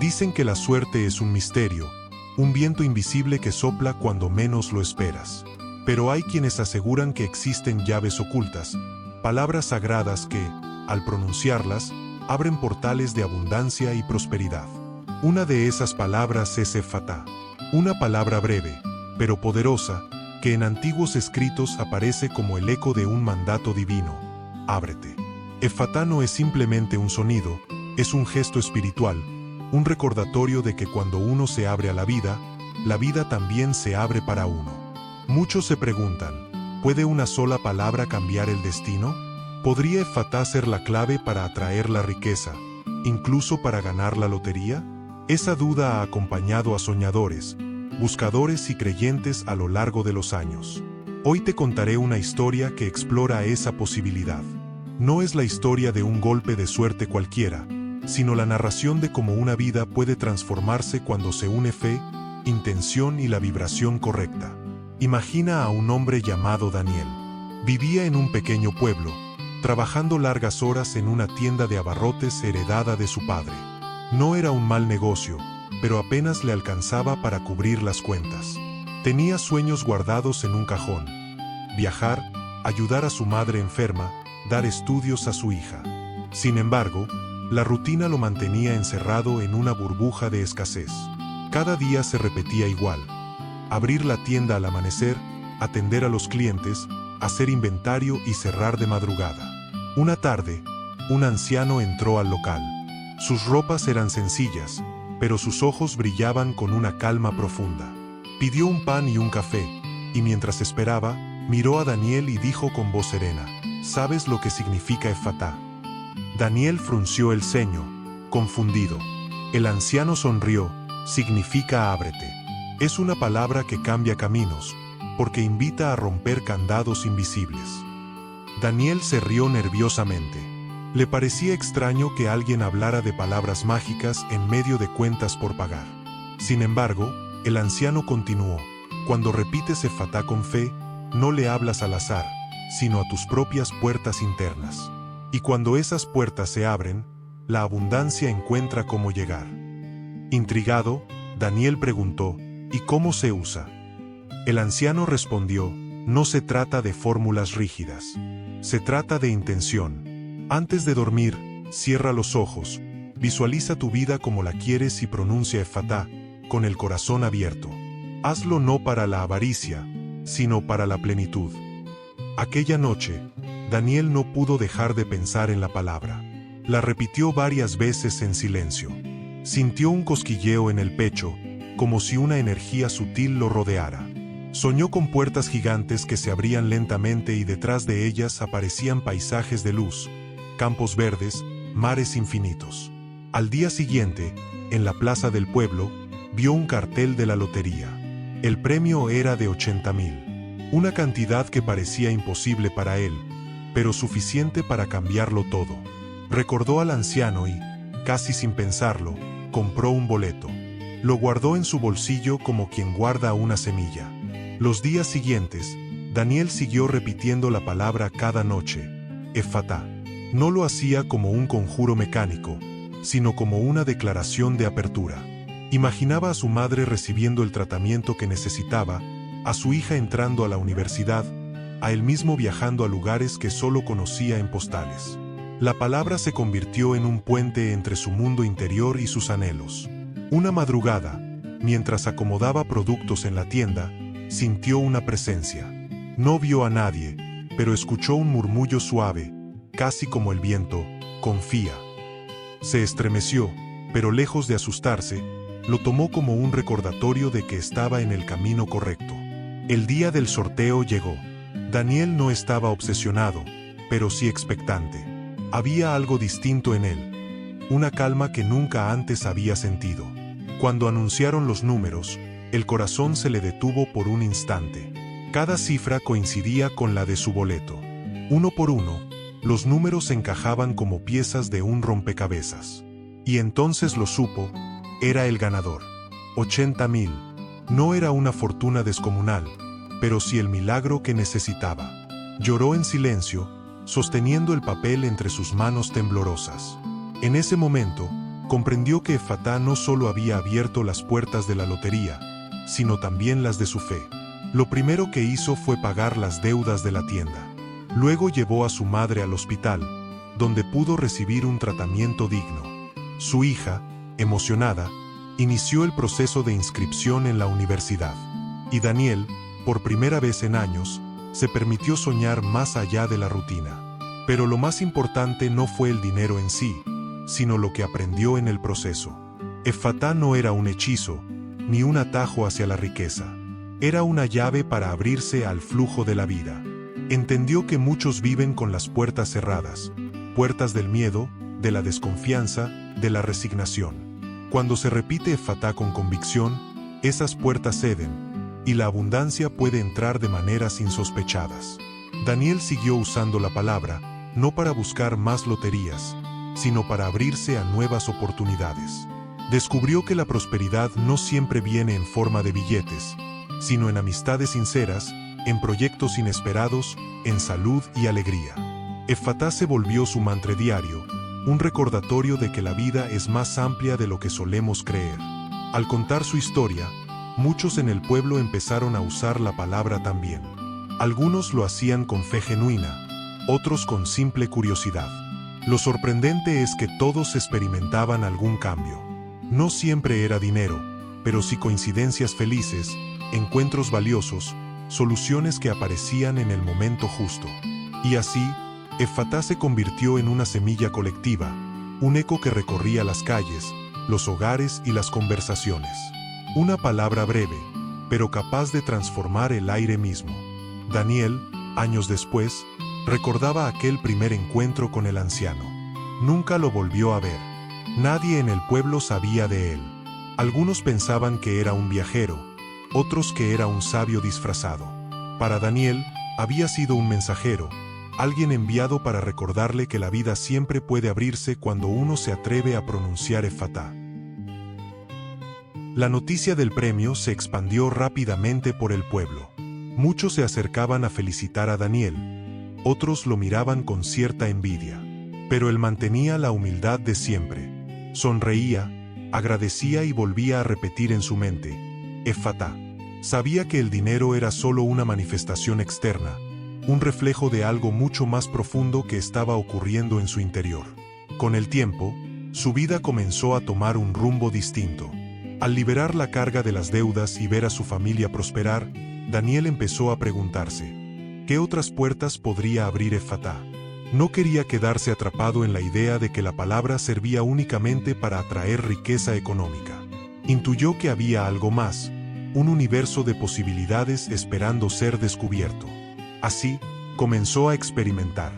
Dicen que la suerte es un misterio, un viento invisible que sopla cuando menos lo esperas. Pero hay quienes aseguran que existen llaves ocultas, palabras sagradas que, al pronunciarlas, abren portales de abundancia y prosperidad. Una de esas palabras es Efatá, una palabra breve, pero poderosa, que en antiguos escritos aparece como el eco de un mandato divino: ábrete. Efatá no es simplemente un sonido, es un gesto espiritual, un recordatorio de que cuando uno se abre a la vida también se abre para uno. Muchos se preguntan, ¿puede una sola palabra cambiar el destino? ¿Podría Efatá ser la clave para atraer la riqueza, incluso para ganar la lotería? Esa duda ha acompañado a soñadores, buscadores y creyentes a lo largo de los años. Hoy te contaré una historia que explora esa posibilidad. No es la historia de un golpe de suerte cualquiera, sino la narración de cómo una vida puede transformarse cuando se une fe, intención y la vibración correcta. Imagina a un hombre llamado Daniel. Vivía en un pequeño pueblo, trabajando largas horas en una tienda de abarrotes heredada de su padre. No era un mal negocio, pero apenas le alcanzaba para cubrir las cuentas. Tenía sueños guardados en un cajón: viajar, ayudar a su madre enferma, dar estudios a su hija. Sin embargo, la rutina lo mantenía encerrado en una burbuja de escasez. Cada día se repetía igual: abrir la tienda al amanecer, atender a los clientes, hacer inventario y cerrar de madrugada. Una tarde, un anciano entró al local. Sus ropas eran sencillas, pero sus ojos brillaban con una calma profunda. Pidió un pan y un café, y mientras esperaba, miró a Daniel y dijo con voz serena: ¿sabes lo que significa Efatá? Daniel frunció el ceño, confundido. El anciano sonrió: significa ábrete. Es una palabra que cambia caminos, porque invita a romper candados invisibles. Daniel se rió nerviosamente. Le parecía extraño que alguien hablara de palabras mágicas en medio de cuentas por pagar. Sin embargo, el anciano continuó: cuando repites Efatá con fe, no le hablas al azar, sino a tus propias puertas internas. Y cuando esas puertas se abren, la abundancia encuentra cómo llegar. Intrigado, Daniel preguntó: ¿y cómo se usa? El anciano respondió: no se trata de fórmulas rígidas. Se trata de intención. Antes de dormir, cierra los ojos, visualiza tu vida como la quieres y pronuncia Efatá, con el corazón abierto. Hazlo no para la avaricia, sino para la plenitud. Aquella noche, Daniel no pudo dejar de pensar en la palabra. La repitió varias veces en silencio. Sintió un cosquilleo en el pecho, como si una energía sutil lo rodeara. Soñó con puertas gigantes que se abrían lentamente y detrás de ellas aparecían paisajes de luz, campos verdes, mares infinitos. Al día siguiente, en la plaza del pueblo, vio un cartel de la lotería. El premio era de 80,000. Una cantidad que parecía imposible para él, pero suficiente para cambiarlo todo. Recordó al anciano y, casi sin pensarlo, compró un boleto. Lo guardó en su bolsillo como quien guarda una semilla. Los días siguientes, Daniel siguió repitiendo la palabra cada noche: Efatá. No lo hacía como un conjuro mecánico, sino como una declaración de apertura. Imaginaba a su madre recibiendo el tratamiento que necesitaba, a su hija entrando a la universidad, a él mismo viajando a lugares que solo conocía en postales. La palabra se convirtió en un puente entre su mundo interior y sus anhelos. Una madrugada, mientras acomodaba productos en la tienda, sintió una presencia. No vio a nadie, pero escuchó un murmullo suave, casi como el viento: confía. Se estremeció, pero lejos de asustarse, lo tomó como un recordatorio de que estaba en el camino correcto. El día del sorteo llegó. Daniel no estaba obsesionado, pero sí expectante. Había algo distinto en él, una calma que nunca antes había sentido. Cuando anunciaron los números, el corazón se le detuvo por un instante. Cada cifra coincidía con la de su boleto. Uno por uno, los números encajaban como piezas de un rompecabezas. Y entonces lo supo: era el ganador. 80,000. No era una fortuna descomunal, pero sí el milagro que necesitaba. Lloró en silencio, sosteniendo el papel entre sus manos temblorosas. En ese momento, comprendió que Efatá no solo había abierto las puertas de la lotería, sino también las de su fe. Lo primero que hizo fue pagar las deudas de la tienda. Luego llevó a su madre al hospital, donde pudo recibir un tratamiento digno. Su hija, emocionada, inició el proceso de inscripción en la universidad. Y Daniel, por primera vez en años, se permitió soñar más allá de la rutina. Pero lo más importante no fue el dinero en sí, sino lo que aprendió en el proceso. Efatá no era un hechizo, ni un atajo hacia la riqueza. Era una llave para abrirse al flujo de la vida. Entendió que muchos viven con las puertas cerradas, puertas del miedo, de la desconfianza, de la resignación. Cuando se repite Efatá con convicción, esas puertas ceden, y la abundancia puede entrar de maneras insospechadas. Daniel siguió usando la palabra, no para buscar más loterías, sino para abrirse a nuevas oportunidades. Descubrió que la prosperidad no siempre viene en forma de billetes, sino en amistades sinceras, en proyectos inesperados, en salud y alegría. Efatá se volvió su mantra diario, un recordatorio de que la vida es más amplia de lo que solemos creer. Al contar su historia, muchos en el pueblo empezaron a usar la palabra también. Algunos lo hacían con fe genuina, otros con simple curiosidad. Lo sorprendente es que todos experimentaban algún cambio. No siempre era dinero, pero sí coincidencias felices, encuentros valiosos, soluciones que aparecían en el momento justo. Y así, Efatá se convirtió en una semilla colectiva, un eco que recorría las calles, los hogares y las conversaciones. Una palabra breve, pero capaz de transformar el aire mismo. Daniel, años después, recordaba aquel primer encuentro con el anciano. Nunca lo volvió a ver. Nadie en el pueblo sabía de él. Algunos pensaban que era un viajero, otros que era un sabio disfrazado. Para Daniel, había sido un mensajero, alguien enviado para recordarle que la vida siempre puede abrirse cuando uno se atreve a pronunciar Efatá. La noticia del premio se expandió rápidamente por el pueblo. Muchos se acercaban a felicitar a Daniel. Otros lo miraban con cierta envidia. Pero él mantenía la humildad de siempre. Sonreía, agradecía y volvía a repetir en su mente, Efatá. Sabía que el dinero era solo una manifestación externa, un reflejo de algo mucho más profundo que estaba ocurriendo en su interior. Con el tiempo, su vida comenzó a tomar un rumbo distinto. Al liberar la carga de las deudas y ver a su familia prosperar, Daniel empezó a preguntarse, ¿qué otras puertas podría abrir Efatá? No quería quedarse atrapado en la idea de que la palabra servía únicamente para atraer riqueza económica. Intuyó que había algo más, un universo de posibilidades esperando ser descubierto. Así, comenzó a experimentar.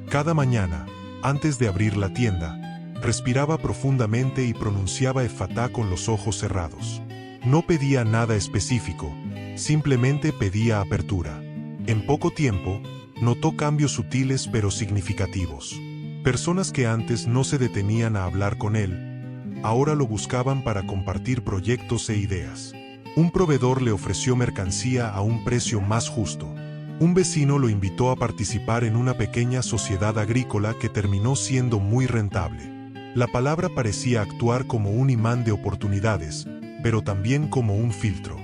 Cada mañana, antes de abrir la tienda, respiraba profundamente y pronunciaba Efatá con los ojos cerrados. No pedía nada específico, simplemente pedía apertura. En poco tiempo, notó cambios sutiles pero significativos. Personas que antes no se detenían a hablar con él, ahora lo buscaban para compartir proyectos e ideas. Un proveedor le ofreció mercancía a un precio más justo. Un vecino lo invitó a participar en una pequeña sociedad agrícola que terminó siendo muy rentable. La palabra parecía actuar como un imán de oportunidades, pero también como un filtro.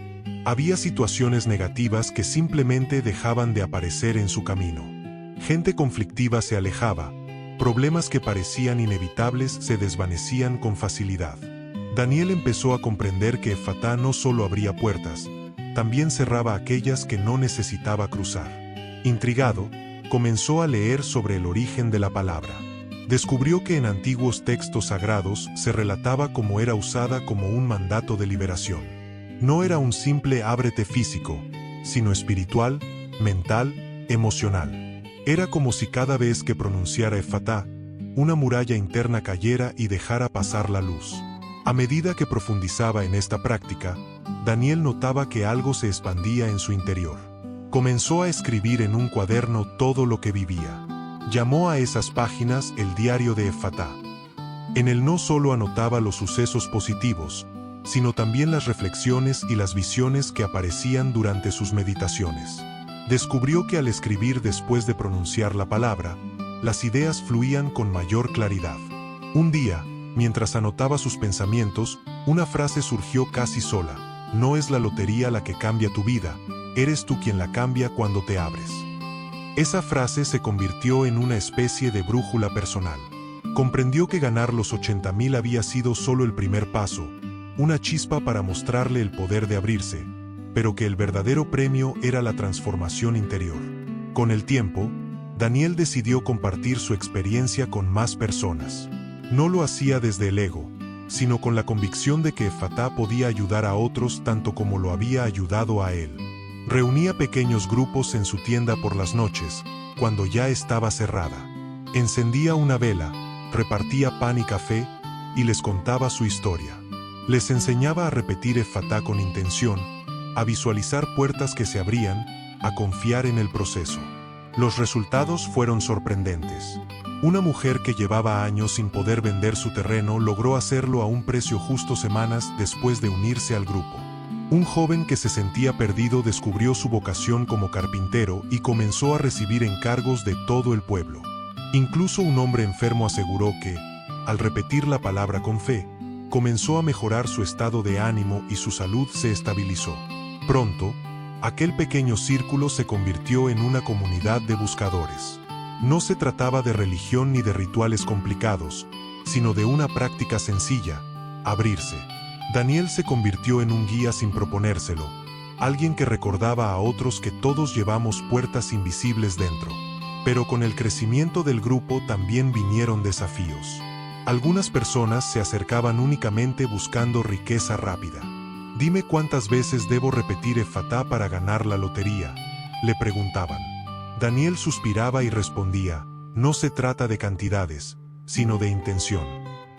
Había situaciones negativas que simplemente dejaban de aparecer en su camino. Gente conflictiva se alejaba, problemas que parecían inevitables se desvanecían con facilidad. Daniel empezó a comprender que Efatá no solo abría puertas, también cerraba aquellas que no necesitaba cruzar. Intrigado, comenzó a leer sobre el origen de la palabra. Descubrió que en antiguos textos sagrados se relataba cómo era usada como un mandato de liberación. No era un simple ábrete físico, sino espiritual, mental, emocional. Era como si cada vez que pronunciara Efatá, una muralla interna cayera y dejara pasar la luz. A medida que profundizaba en esta práctica, Daniel notaba que algo se expandía en su interior. Comenzó a escribir en un cuaderno todo lo que vivía. Llamó a esas páginas el diario de Efatá. En él no solo anotaba los sucesos positivos, sino también las reflexiones y las visiones que aparecían durante sus meditaciones. Descubrió que al escribir después de pronunciar la palabra, las ideas fluían con mayor claridad. Un día, Mientras anotaba sus pensamientos, una frase surgió casi sola: no es la lotería la que cambia tu vida, eres tú quien la cambia cuando te abres. Esa frase se convirtió en una especie de brújula personal. Comprendió que ganar los 80.000 había sido solo el primer paso, una chispa para mostrarle el poder de abrirse, pero que el verdadero premio era la transformación interior. Con el tiempo, Daniel decidió compartir su experiencia con más personas. No lo hacía desde el ego, sino con la convicción de que Efatá podía ayudar a otros tanto como lo había ayudado a él. Reunía pequeños grupos en su tienda por las noches, cuando ya estaba cerrada. Encendía una vela, repartía pan y café, y les contaba su historia. Les enseñaba a repetir Efatá con intención, a visualizar puertas que se abrían, a confiar en el proceso. Los resultados fueron sorprendentes. Una mujer que llevaba años sin poder vender su terreno logró hacerlo a un precio justo semanas después de unirse al grupo. Un joven que se sentía perdido descubrió su vocación como carpintero y comenzó a recibir encargos de todo el pueblo. Incluso un hombre enfermo aseguró que, al repetir la palabra con fe, comenzó a mejorar su estado de ánimo y su salud se estabilizó. Pronto, aquel pequeño círculo se convirtió en una comunidad de buscadores. No se trataba de religión ni de rituales complicados, sino de una práctica sencilla: abrirse. Daniel se convirtió en un guía sin proponérselo, alguien que recordaba a otros que todos llevamos puertas invisibles dentro. Pero con el crecimiento del grupo también vinieron desafíos. Algunas personas se acercaban únicamente buscando riqueza rápida. «Dime cuántas veces debo repetir Efatá para ganar la lotería», le preguntaban. Daniel suspiraba y respondía: «No se trata de cantidades, sino de intención.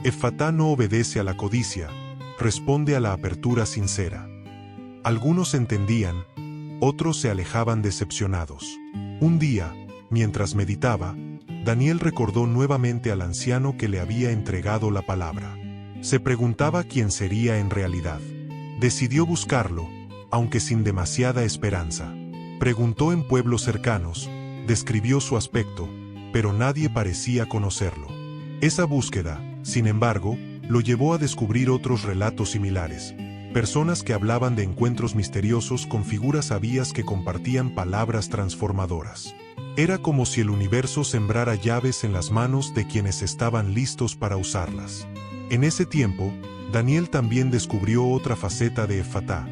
Efatá no obedece a la codicia, responde a la apertura sincera». Algunos entendían, otros se alejaban decepcionados. Un día, mientras meditaba, Daniel recordó nuevamente al anciano que le había entregado la palabra. Se preguntaba quién sería en realidad. Decidió buscarlo, aunque sin demasiada esperanza. Preguntó en pueblos cercanos, describió su aspecto, pero nadie parecía conocerlo. Esa búsqueda, sin embargo, lo llevó a descubrir otros relatos similares. Personas que hablaban de encuentros misteriosos con figuras sabias que compartían palabras transformadoras. Era como si el universo sembrara llaves en las manos de quienes estaban listos para usarlas. En ese tiempo, Daniel también descubrió otra faceta de Efatá: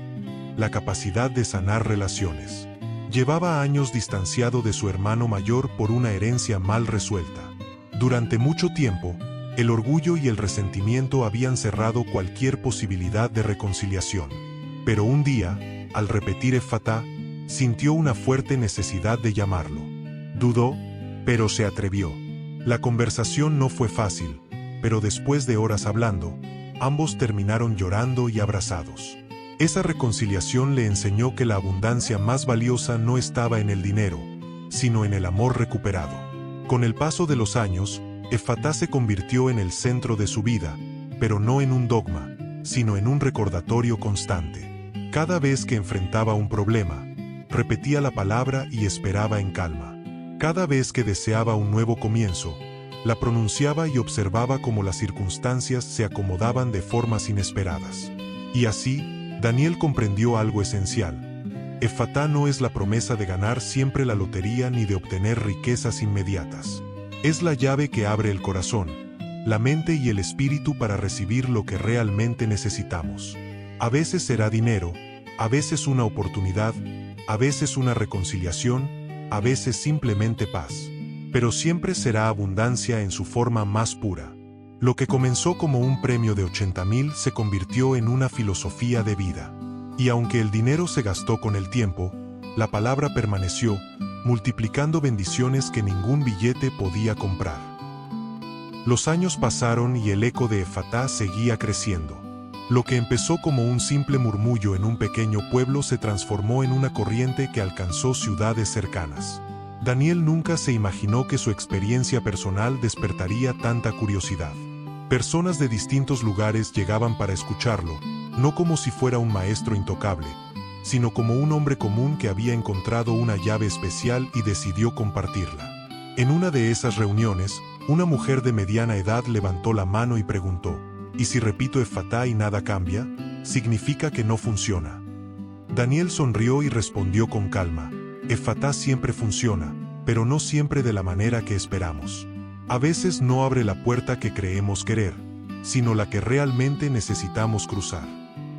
la capacidad de sanar relaciones. Llevaba años distanciado de su hermano mayor por una herencia mal resuelta. Durante mucho tiempo, el orgullo y el resentimiento habían cerrado cualquier posibilidad de reconciliación. Pero un día, al repetir Efatá, sintió una fuerte necesidad de llamarlo. Dudó, pero se atrevió. La conversación no fue fácil, pero después de horas hablando, ambos terminaron llorando y abrazados. Esa reconciliación le enseñó que la abundancia más valiosa no estaba en el dinero, sino en el amor recuperado. Con el paso de los años, Efatá se convirtió en el centro de su vida, pero no en un dogma, sino en un recordatorio constante. Cada vez que enfrentaba un problema, repetía la palabra y esperaba en calma. Cada vez que deseaba un nuevo comienzo, la pronunciaba y observaba cómo las circunstancias se acomodaban de formas inesperadas. Y así, Daniel comprendió algo esencial. Efatá no es la promesa de ganar siempre la lotería ni de obtener riquezas inmediatas. Es la llave que abre el corazón, la mente y el espíritu para recibir lo que realmente necesitamos. A veces será dinero, a veces una oportunidad, a veces una reconciliación, a veces simplemente paz. Pero siempre será abundancia en su forma más pura. Lo que comenzó como un premio de 80.000 se convirtió en una filosofía de vida. Y aunque el dinero se gastó con el tiempo, la palabra permaneció, multiplicando bendiciones que ningún billete podía comprar. Los años pasaron y el eco de Efatá seguía creciendo. Lo que empezó como un simple murmullo en un pequeño pueblo se transformó en una corriente que alcanzó ciudades cercanas. Daniel nunca se imaginó que su experiencia personal despertaría tanta curiosidad. Personas de distintos lugares llegaban para escucharlo, no como si fuera un maestro intocable, sino como un hombre común que había encontrado una llave especial y decidió compartirla. En una de esas reuniones, Una mujer de mediana edad levantó la mano y preguntó, ¿y si repito Effatá y nada cambia? Significa que no funciona. Daniel sonrió y respondió con calma, Effatá siempre funciona, pero no siempre de la manera que esperamos. A veces no abre la puerta que creemos querer, sino la que realmente necesitamos cruzar.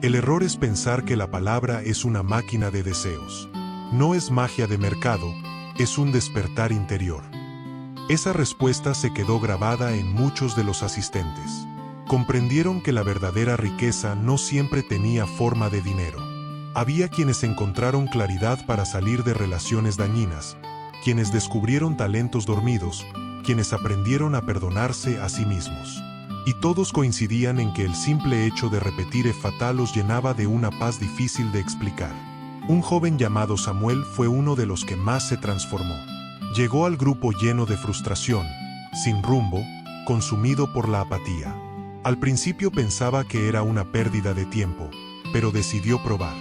El error es pensar que la palabra es una máquina de deseos. No es magia de mercado, es un despertar interior. Esa respuesta se quedó grabada en muchos de los asistentes. Comprendieron que la verdadera riqueza no siempre tenía forma de dinero. Había quienes encontraron claridad para salir de relaciones dañinas, quienes descubrieron talentos dormidos, quienes aprendieron a perdonarse a sí mismos. Y todos coincidían en que el simple hecho de repetir Effatá los llenaba de una paz difícil de explicar. Un joven llamado Samuel fue uno de los que más se transformó. Llegó al grupo lleno de frustración, sin rumbo, consumido por la apatía. Al principio pensaba que era una pérdida de tiempo, pero decidió probar.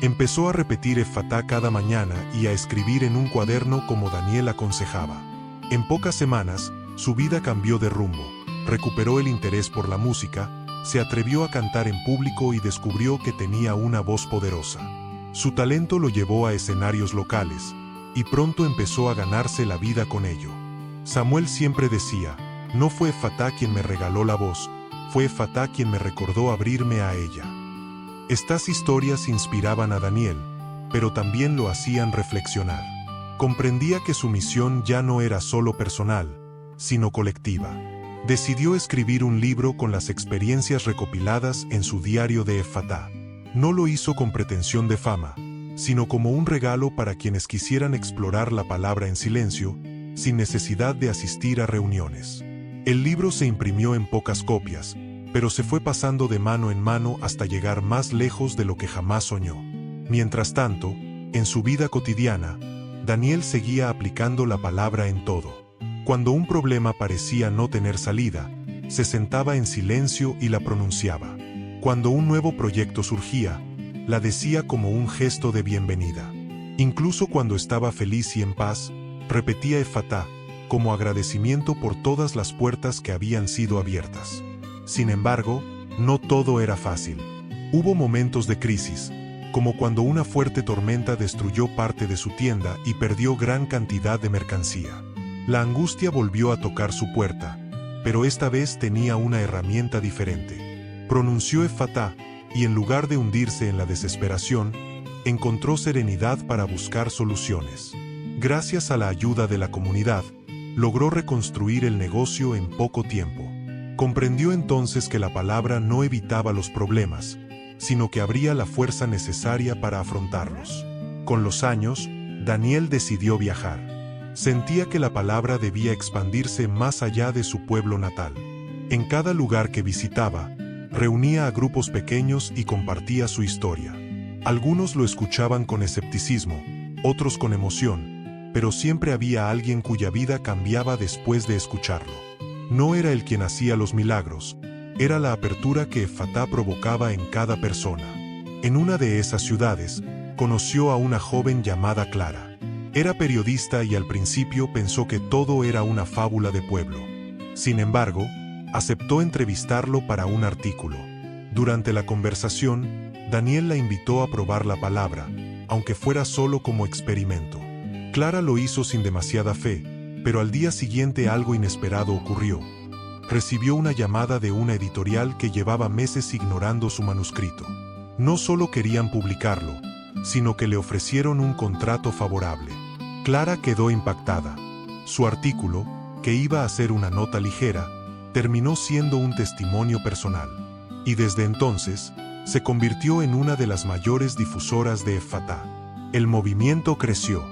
Empezó a repetir Effatá cada mañana y a escribir en un cuaderno como Daniel aconsejaba. En pocas semanas, su vida cambió de rumbo. Recuperó el interés por la música, se atrevió a cantar en público y descubrió que tenía una voz poderosa. Su talento lo llevó a escenarios locales, y pronto empezó a ganarse la vida con ello. Samuel siempre decía, no fue Effatá quien me regaló la voz, fue Effatá quien me recordó abrirme a ella. Estas historias inspiraban a Daniel, pero también lo hacían reflexionar. Comprendía que su misión ya no era solo personal, sino colectiva. Decidió escribir un libro con las experiencias recopiladas en su diario de Effatá. No lo hizo con pretensión de fama, sino como un regalo para quienes quisieran explorar la palabra en silencio, sin necesidad de asistir a reuniones. El libro se imprimió en pocas copias, pero se fue pasando de mano en mano hasta llegar más lejos de lo que jamás soñó. Mientras tanto, en su vida cotidiana, Daniel seguía aplicando la palabra en todo. Cuando un problema parecía no tener salida, se sentaba en silencio y la pronunciaba. Cuando un nuevo proyecto surgía, la decía como un gesto de bienvenida. Incluso cuando estaba feliz y en paz, repetía Effatá, como agradecimiento por todas las puertas que habían sido abiertas. Sin embargo, no todo era fácil. Hubo momentos de crisis, como cuando una fuerte tormenta destruyó parte de su tienda y perdió gran cantidad de mercancía. La angustia volvió a tocar su puerta, pero esta vez tenía una herramienta diferente. Pronunció Effatá, y en lugar de hundirse en la desesperación, encontró serenidad para buscar soluciones. Gracias a la ayuda de la comunidad, logró reconstruir el negocio en poco tiempo. Comprendió entonces que la palabra no evitaba los problemas, sino que abría la fuerza necesaria para afrontarlos. Con los años, Daniel decidió viajar. Sentía que la palabra debía expandirse más allá de su pueblo natal. En cada lugar que visitaba, reunía a grupos pequeños y compartía su historia. Algunos lo escuchaban con escepticismo, otros con emoción, pero siempre había alguien cuya vida cambiaba después de escucharlo. No era él quien hacía los milagros, era la apertura que Effatá provocaba en cada persona. En una de esas ciudades, conoció a una joven llamada Clara. Era periodista y al principio pensó que todo era una fábula de pueblo. Sin embargo, aceptó entrevistarlo para un artículo. Durante la conversación, Daniel la invitó a probar la palabra, aunque fuera solo como experimento. Clara lo hizo sin demasiada fe, pero al día siguiente algo inesperado ocurrió. Recibió una llamada de una editorial que llevaba meses ignorando su manuscrito. No solo querían publicarlo, sino que le ofrecieron un contrato favorable. Clara quedó impactada. Su artículo, que iba a ser una nota ligera, terminó siendo un testimonio personal. Y desde entonces, se convirtió en una de las mayores difusoras de Effatá. El movimiento creció.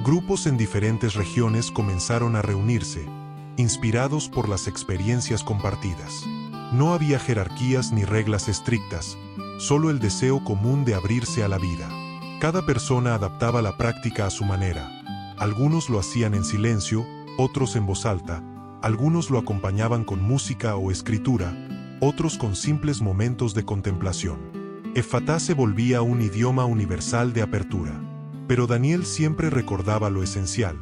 Grupos en diferentes regiones comenzaron a reunirse, inspirados por las experiencias compartidas. No había jerarquías ni reglas estrictas, solo el deseo común de abrirse a la vida. Cada persona adaptaba la práctica a su manera. Algunos lo hacían en silencio, otros en voz alta, algunos lo acompañaban con música o escritura, otros con simples momentos de contemplación. Effatá se volvía un idioma universal de apertura. Pero Daniel siempre recordaba lo esencial.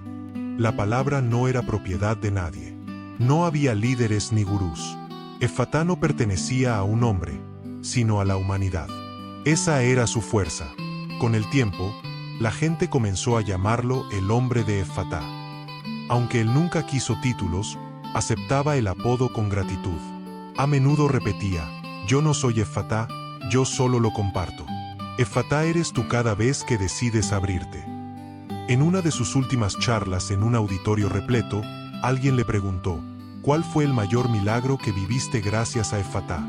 La palabra no era propiedad de nadie. No había líderes ni gurús. Efatá no pertenecía a un hombre, sino a la humanidad. Esa era su fuerza. Con el tiempo, la gente comenzó a llamarlo el hombre de Efatá. Aunque él nunca quiso títulos, aceptaba el apodo con gratitud. A menudo repetía: yo no soy Efatá, yo solo lo comparto. Efatá eres tú cada vez que decides abrirte. En una de sus últimas charlas en un auditorio repleto, alguien le preguntó: ¿cuál fue el mayor milagro que viviste gracias a Efatá?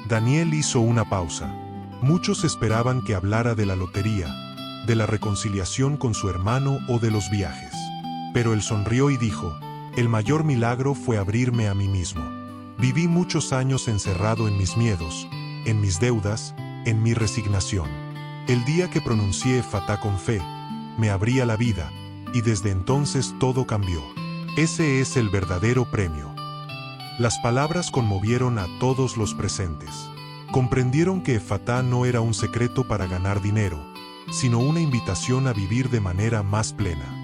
Daniel hizo una pausa. Muchos esperaban que hablara de la lotería, de la reconciliación con su hermano o de los viajes. Pero él sonrió y dijo: el mayor milagro fue abrirme a mí mismo. Viví muchos años encerrado en mis miedos, en mis deudas, en mi resignación. El día que pronuncié Efatá con fe, me abrí a la vida, y desde entonces todo cambió. Ese es el verdadero premio. Las palabras conmovieron a todos los presentes. Comprendieron que Efatá no era un secreto para ganar dinero, sino una invitación a vivir de manera más plena.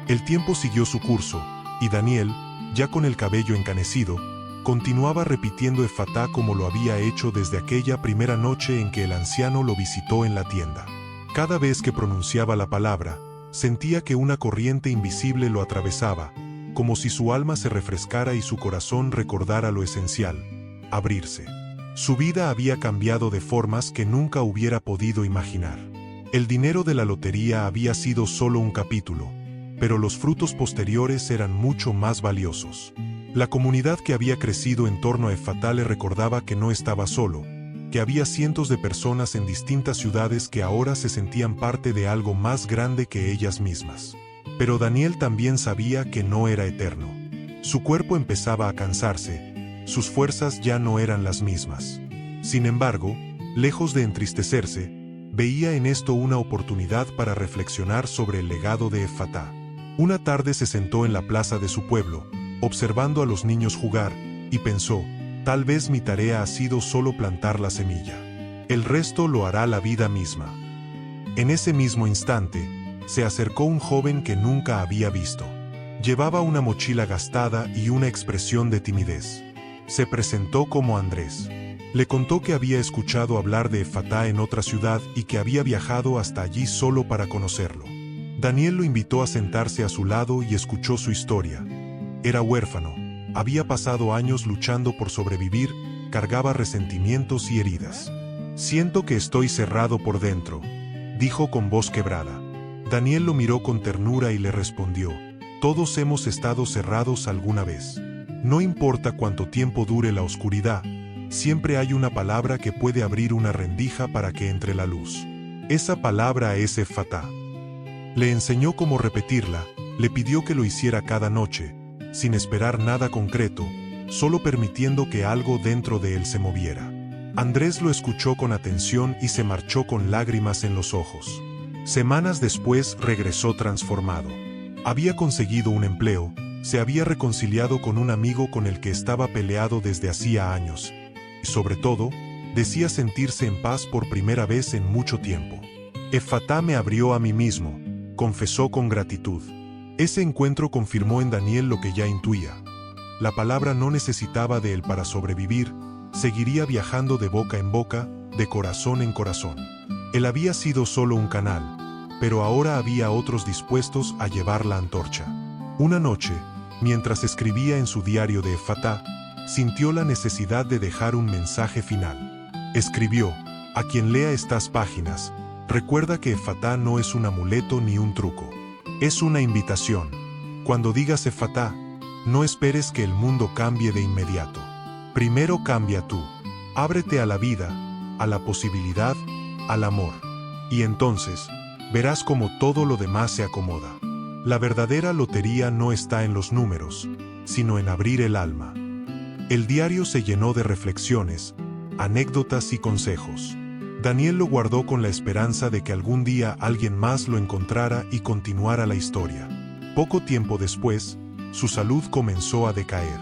El tiempo siguió su curso, y Daniel, ya con el cabello encanecido, continuaba repitiendo Efatá como lo había hecho desde aquella primera noche en que el anciano lo visitó en la tienda. Cada vez que pronunciaba la palabra, sentía que una corriente invisible lo atravesaba, como si su alma se refrescara y su corazón recordara lo esencial: abrirse. Su vida había cambiado de formas que nunca hubiera podido imaginar. El dinero de la lotería había sido solo un capítulo, pero los frutos posteriores eran mucho más valiosos. La comunidad que había crecido en torno a Efatá le recordaba que no estaba solo, que había cientos de personas en distintas ciudades que ahora se sentían parte de algo más grande que ellas mismas. Pero Daniel también sabía que no era eterno. Su cuerpo empezaba a cansarse, sus fuerzas ya no eran las mismas. Sin embargo, lejos de entristecerse, veía en esto una oportunidad para reflexionar sobre el legado de Efatá. Una tarde se sentó en la plaza de su pueblo, observando a los niños jugar, y pensó: tal vez mi tarea ha sido solo plantar la semilla. El resto lo hará la vida misma. En ese mismo instante, se acercó un joven que nunca había visto. Llevaba una mochila gastada y una expresión de timidez. Se presentó como Andrés. Le contó que había escuchado hablar de Efatá en otra ciudad y que había viajado hasta allí solo para conocerlo. Daniel lo invitó a sentarse a su lado y escuchó su historia. Era huérfano, había pasado años luchando por sobrevivir, cargaba resentimientos y heridas. Siento que estoy cerrado por dentro, dijo con voz quebrada. Daniel lo miró con ternura y le respondió: todos hemos estado cerrados alguna vez. No importa cuánto tiempo dure la oscuridad, siempre hay una palabra que puede abrir una rendija para que entre la luz. Esa palabra es Efatá. Le enseñó cómo repetirla, le pidió que lo hiciera cada noche, sin esperar nada concreto, solo permitiendo que algo dentro de él se moviera. Andrés lo escuchó con atención y se marchó con lágrimas en los ojos. Semanas después regresó transformado. Había conseguido un empleo, se había reconciliado con un amigo con el que estaba peleado desde hacía años, y sobre todo, decía sentirse en paz por primera vez en mucho tiempo. Efatá me abrió a mí mismo, confesó con gratitud. Ese encuentro confirmó en Daniel lo que ya intuía. La palabra no necesitaba de él para sobrevivir, seguiría viajando de boca en boca, de corazón en corazón. Él había sido solo un canal, pero ahora había otros dispuestos a llevar la antorcha. Una noche, mientras escribía en su diario de Efatá, sintió la necesidad de dejar un mensaje final. Escribió: a quien lea estas páginas, recuerda que Efatá no es un amuleto ni un truco. Es una invitación. Cuando digas Efatá, no esperes que el mundo cambie de inmediato. Primero cambia tú. Ábrete a la vida, a la posibilidad, al amor. Y entonces, verás cómo todo lo demás se acomoda. La verdadera lotería no está en los números, sino en abrir el alma. El diario se llenó de reflexiones, anécdotas y consejos. Daniel lo guardó con la esperanza de que algún día alguien más lo encontrara y continuara la historia. Poco tiempo después, su salud comenzó a decaer.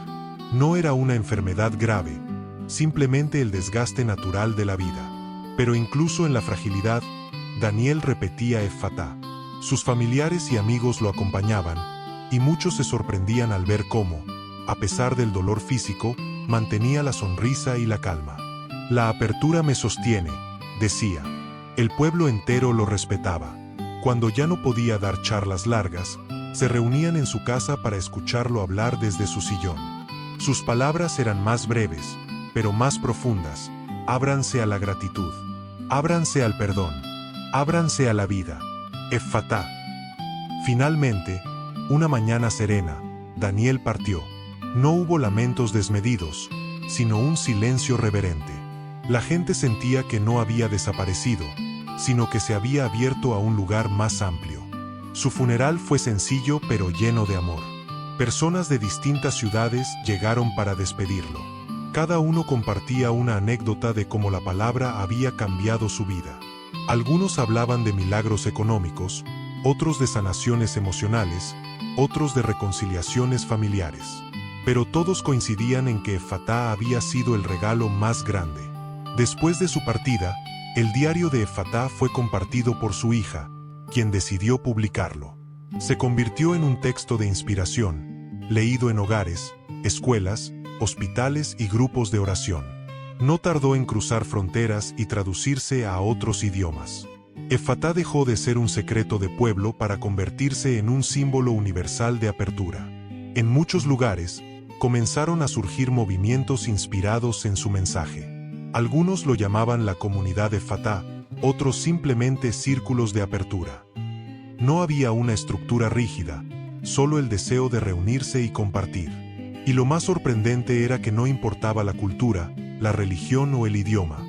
No era una enfermedad grave, simplemente el desgaste natural de la vida. Pero incluso en la fragilidad, Daniel repetía Efatá. Sus familiares y amigos lo acompañaban, y muchos se sorprendían al ver cómo, a pesar del dolor físico, mantenía la sonrisa y la calma. La apertura me sostiene, decía. El pueblo entero lo respetaba. Cuando ya no podía dar charlas largas, se reunían en su casa para escucharlo hablar desde su sillón. Sus palabras eran más breves, pero más profundas. Ábranse a la gratitud. Ábranse al perdón. Ábranse a la vida. Effatá. Finalmente, una mañana serena, Daniel partió. No hubo lamentos desmedidos, sino un silencio reverente. La gente sentía que no había desaparecido, sino que se había abierto a un lugar más amplio. Su funeral fue sencillo pero lleno de amor. Personas de distintas ciudades llegaron para despedirlo. Cada uno compartía una anécdota de cómo la palabra había cambiado su vida. Algunos hablaban de milagros económicos, otros de sanaciones emocionales, otros de reconciliaciones familiares. Pero todos coincidían en que Effatá había sido el regalo más grande. Después de su partida, el diario de Effatá fue compartido por su hija, quien decidió publicarlo. Se convirtió en un texto de inspiración, leído en hogares, escuelas, hospitales y grupos de oración. No tardó en cruzar fronteras y traducirse a otros idiomas. Effatá dejó de ser un secreto de pueblo para convertirse en un símbolo universal de apertura. En muchos lugares, comenzaron a surgir movimientos inspirados en su mensaje. Algunos lo llamaban la comunidad Effatá, otros simplemente círculos de apertura. No había una estructura rígida, solo el deseo de reunirse y compartir. Y lo más sorprendente era que no importaba la cultura, la religión o el idioma.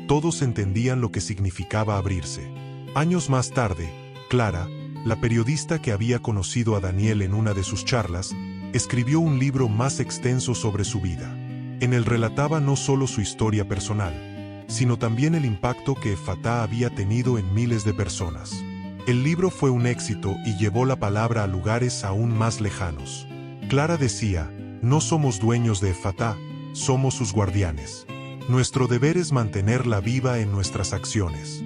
Todos entendían lo que significaba abrirse. Años más tarde, Clara, la periodista que había conocido a Daniel en una de sus charlas, escribió un libro más extenso sobre su vida. En él relataba no solo su historia personal, sino también el impacto que Effatá había tenido en miles de personas. El libro fue un éxito y llevó la palabra a lugares aún más lejanos. Clara decía, no somos dueños de Effatá, somos sus guardianes. Nuestro deber es mantenerla viva en nuestras acciones.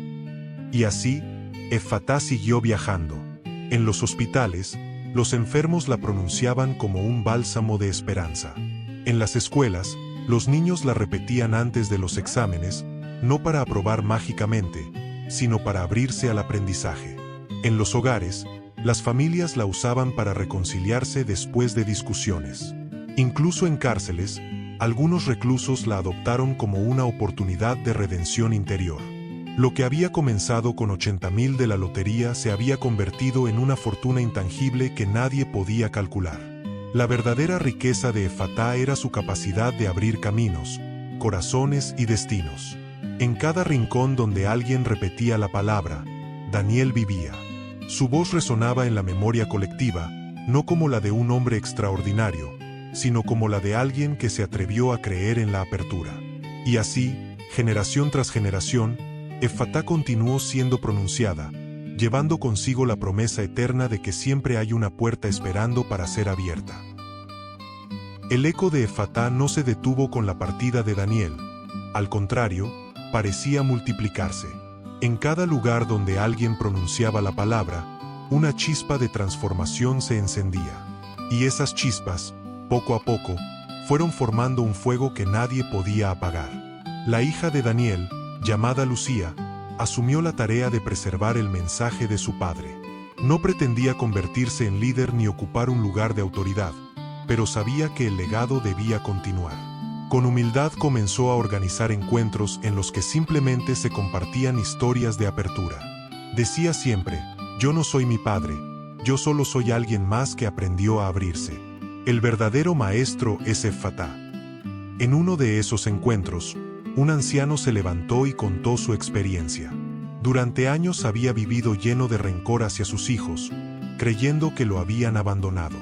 Y así, Effatá siguió viajando. En los hospitales, los enfermos la pronunciaban como un bálsamo de esperanza. En las escuelas, los niños la repetían antes de los exámenes, no para aprobar mágicamente, sino para abrirse al aprendizaje. En los hogares, las familias la usaban para reconciliarse después de discusiones. Incluso en cárceles, algunos reclusos la adoptaron como una oportunidad de redención interior. Lo que había comenzado con 80,000 de la lotería se había convertido en una fortuna intangible que nadie podía calcular. La verdadera riqueza de Effatá era su capacidad de abrir caminos, corazones y destinos. En cada rincón donde alguien repetía la palabra, Daniel vivía. Su voz resonaba en la memoria colectiva, no como la de un hombre extraordinario, sino como la de alguien que se atrevió a creer en la apertura. Y así, generación tras generación, Effatá continuó siendo pronunciada, llevando consigo la promesa eterna de que siempre hay una puerta esperando para ser abierta. El eco de Effatá no se detuvo con la partida de Daniel. Al contrario, parecía multiplicarse. En cada lugar donde alguien pronunciaba la palabra, una chispa de transformación se encendía. Y esas chispas, poco a poco, fueron formando un fuego que nadie podía apagar. La hija de Daniel, llamada Lucía, asumió la tarea de preservar el mensaje de su padre. No pretendía convertirse en líder ni ocupar un lugar de autoridad, pero sabía que el legado debía continuar. Con humildad comenzó a organizar encuentros en los que simplemente se compartían historias de apertura. Decía siempre, yo no soy mi padre, yo solo soy alguien más que aprendió a abrirse. El verdadero maestro es Effatá. En uno de esos encuentros, un anciano se levantó y contó su experiencia. Durante años había vivido lleno de rencor hacia sus hijos, creyendo que lo habían abandonado.